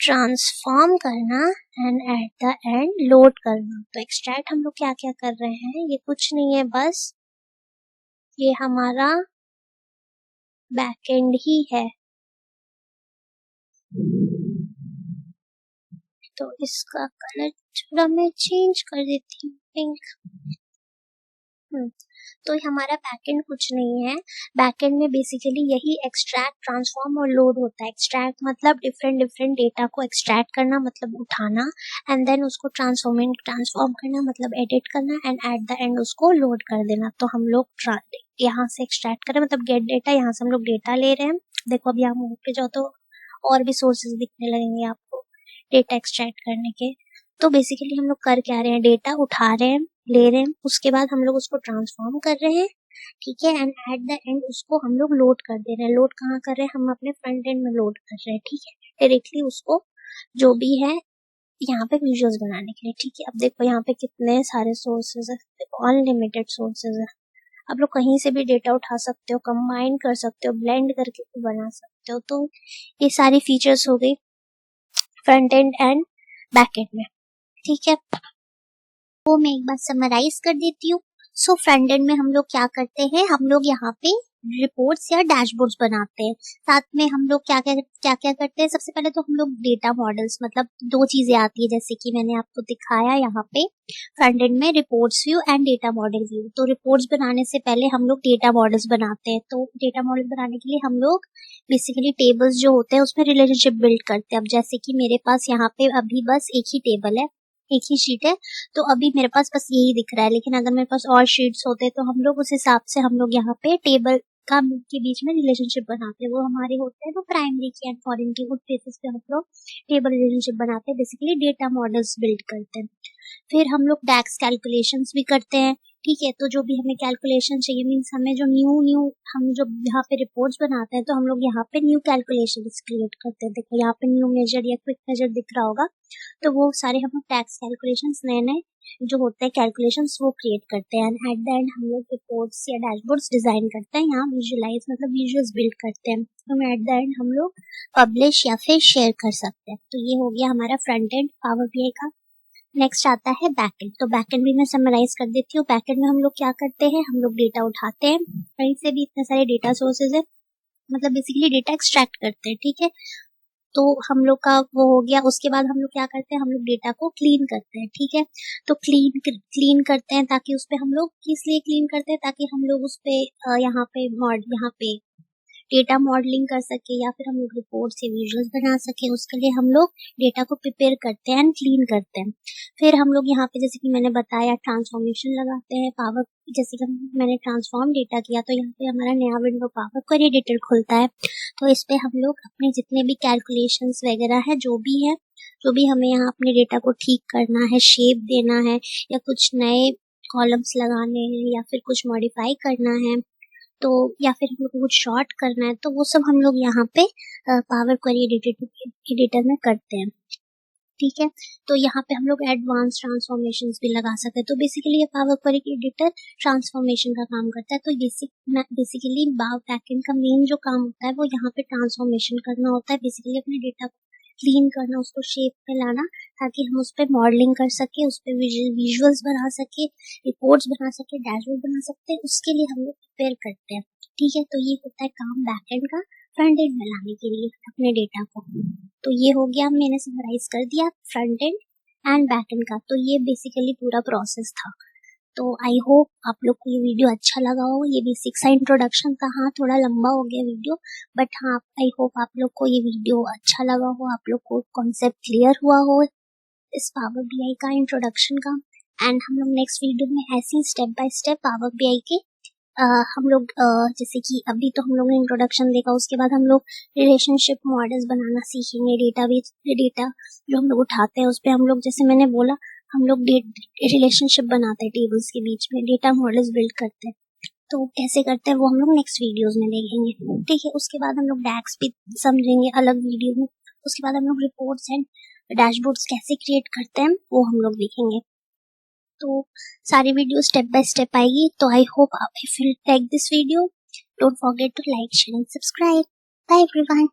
ट्रांसफॉर्म करना and at the and load करना। तो एक्सट्रैक्ट हम लोग क्या क्या कर रहे हैं, ये कुछ नहीं है, बस ये हमारा बैकएंड ही है। तो इसका कलर थोड़ा मैं चेंज कर देती हूँ, पिंक। तो हमारा बैकएंड कुछ नहीं है। बैकएंड में बेसिकली यही एक्सट्रैक्ट, ट्रांसफॉर्म और लोड होता है। एक्सट्रैक्ट मतलब डिफरेंट डिफरेंट डेटा को एक्सट्रैक्ट करना, मतलब उठाना, एंड देन उसको ट्रांसफॉर्म करना, मतलब एडिट करना, एंड एट द एंड उसको लोड कर देना। तो हम लोग यहाँ से एक्सट्रैक्ट करें, मतलब गेट डेटा, यहाँ से हम लोग डेटा ले रहे हैं। देखो अब यहाँ मूव पे जाओ तो और भी सोर्सेज दिखने लगेंगे आपको डेटा एक्सट्रैक्ट करने के। तो बेसिकली हम लोग कर क्या रहे हैं, डेटा उठा रहे हैं, ले रहे हैं, उसके बाद हम लोग उसको ट्रांसफॉर्म कर रहे हैं। ठीक है, एंड एट द एंड उसको हम लोग लोड कर दे रहे हैं। लोड कहाँ कर रहे हैं, हम अपने फ्रंट एंड में लोड कर रहे हैं। ठीक है, डायरेक्टली उसको जो भी है यहाँ पे विजुअल्स बनाने के लिए। ठीक है, अब देखो यहाँ पे कितने सारे सोर्सेज है, देखो अनलिमिटेड सोर्सेज है। आप लोग कहीं से भी डेटा उठा सकते हो, कंबाइन कर सकते हो, ब्लेंड करके भी बना सकते हो। तो ये सारी फीचर्स हो गई front end and back and में। ठीक है, वो मैं एक बार समराइज कर देती हूँ। सो फ्रंट एंड में हम लोग क्या करते हैं, हम लोग यहाँ पे रिपोर्ट्स या डैशबोर्ड्स बनाते हैं। साथ में हम लोग क्या क्या करते हैं, सबसे पहले तो हम लोग डेटा मॉडल्स, मतलब दो चीजें आती है जैसे कि मैंने आपको दिखाया यहाँ पे फ्रंट एंड में, reports view and data model view. तो रिपोर्ट्स बनाने से पहले हम लोग डेटा मॉडल्स बनाते हैं। तो डेटा मॉडल बनाने के लिए हम लोग बेसिकली टेबल्स जो होते हैं उसमें रिलेशनशिप बिल्ड करते हैं। अब जैसे कि मेरे पास यहाँ पे अभी बस एक ही टेबल है, एक ही शीट है, तो अभी मेरे पास बस यही दिख रहा है। लेकिन अगर मेरे पास और शीट्स होते तो हम लोग उस हिसाब से हम लोग यहाँ पे टेबल का के बीच में रिलेशनशिप बनाते हैं। वो हमारे होते हैं तो प्राइमरी की एंड फॉरेन की, उस बेसिस पे हम लोग टेबल रिलेशनशिप बनाते हैं, बेसिकली डेटा मॉडल्स बिल्ड करते हैं। फिर हम लोग डैक्स कैलकुलेशंस भी करते हैं। ठीक है, तो जो भी हमें कैलकुलेशन चाहिए, मीन्स हमें जो न्यू हम जब यहाँ पे रिपोर्ट्स बनाते हैं तो हम लोग यहाँ पे न्यू कैलकुलेशंस क्रिएट करते हैं। देखो यहाँ पे न्यू मेजर या क्विक मेजर दिख रहा होगा, तो वो सारे हम लोग टैक्स कैलकुलेशंस नए नए जो होते हैं कैलकुलेशंस वो क्रिएट करते हैं। एट द एंड हम लोग रिपोर्ट्स या डैशबोर्ड्स डिजाइन करते हैं, यहाँ विजुअलाइज मतलब विजुअल्स बिल्ड करते हैं। तो एट द एंड हम लोग पब्लिश या फिर शेयर कर सकते हैं। तो ये हो गया हमारा फ्रंट एंड पावर बीआई का। नेक्स्ट आता है बैकएंड। तो बैकएंड भी मैं समराइज कर देती हूँ। बैकएंड में हम लोग क्या करते हैं, हम लोग डेटा उठाते हैं, कहीं से भी इतने सारे डेटा सोर्सेज है, मतलब बेसिकली डेटा एक्सट्रैक्ट करते हैं। ठीक है, तो हम लोग का वो हो गया। उसके बाद हम लोग क्या करते हैं, हम लोग डेटा को क्लीन करते हैं। ठीक है, तो क्लीन करते हैं ताकि उस पे हम लोग किस लिए क्लीन करते हैं, ताकि हम लोग उस पे यहाँ पे डेटा मॉडलिंग कर सके या फिर हम लोग रिपोर्ट्स या विजुअल्स बना सके, उसके लिए हम लोग डेटा को प्रिपेयर करते हैं एंड क्लीन करते हैं। फिर हम लोग यहाँ पे जैसे कि मैंने बताया ट्रांसफॉर्मेशन लगाते हैं पावर, जैसे कि मैंने ट्रांसफॉर्म डेटा किया तो यहाँ पे हमारा नया विंडो पावर क्वेरी एडिटर खुलता है। तो इस पे हम लोग अपने जितने भी कैलकुलेशंस वगैरह है, जो भी हमें यहाँ अपने डेटा को ठीक करना है, शेप देना है या कुछ नए कॉलम्स लगाने हैं या फिर कुछ मॉडिफाई करना है, तो या फिर हम लोग को कुछ शॉर्ट करना है, तो वो सब हम लोग यहाँ पे पावर क्वेरी एडिटर में करते हैं। ठीक है, तो यहाँ पे हम लोग एडवांस ट्रांसफॉर्मेशंस भी लगा सकते हैं। तो बेसिकली ये पावर क्वेरी एडिटर ट्रांसफॉर्मेशन का काम करता है। तो बेसिकली बैकएंड का मेन जो काम होता है वो यहाँ पे ट्रांसफॉर्मेशन करना होता है, बेसिकली अपने डेटा को क्लीन करना, उसको शेप में लाना, ताकि हम उस पर मॉडलिंग कर सके, उस पर विजुअल्स बना सके, रिपोर्ट्स बना सके, डैशबोर्ड बना सकते हैं, उसके लिए हम लोग प्रिपेयर करते हैं। ठीक है, तो ये होता है काम बैकएंड का फ्रंट एंड में लाने के लिए अपने डेटा को। तो ये हो गया, मैंने समराइज कर दिया front end and back and का। तो ये बेसिकली पूरा प्रोसेस था। तो आई होप आप लोग को ये वीडियो अच्छा लगा हो। ये बेसिक सा इंट्रोडक्शन था, हाँ थोड़ा लंबा हो गया वीडियो, बट हाँ आई होप आप लोग को ये वीडियो अच्छा लगा हो, आप लोग को कॉन्सेप्ट क्लियर हुआ हो इस पावर बीआई का इंट्रोडक्शन का। एंड हम लोग नेक्स्ट वीडियो में ऐसे ही step by step power BI के हम लोग जैसे कि अभी तो हम लोग ने इंट्रोडक्शन देखा, उसके बाद हम लोग रिलेशनशिप मॉडल्स बनाना सीखेंगे। डेटा जो हम लोग उठाते हैं उस पर हम लोग, जैसे मैंने बोला, हम लोग रिलेशनशिप बनाते हैं टेबल्स के बीच में, डेटा मॉडल्स बिल्ड करते हैं। तो कैसे करते हैं वो हम लोग नेक्स्ट वीडियोस में देखेंगे। ठीक है, उसके बाद हम लोग डैक्स भी समझेंगे अलग वीडियो में। उसके बाद हम लोग रिपोर्ट्स एंड डैशबोर्ड्स कैसे क्रिएट करते हैं वो हम लोग देखेंगे। तो सारी वीडियो स्टेप बाय स्टेप आएगी। तो I hope if you like this video, don't forget to like, share and subscribe. Bye everyone.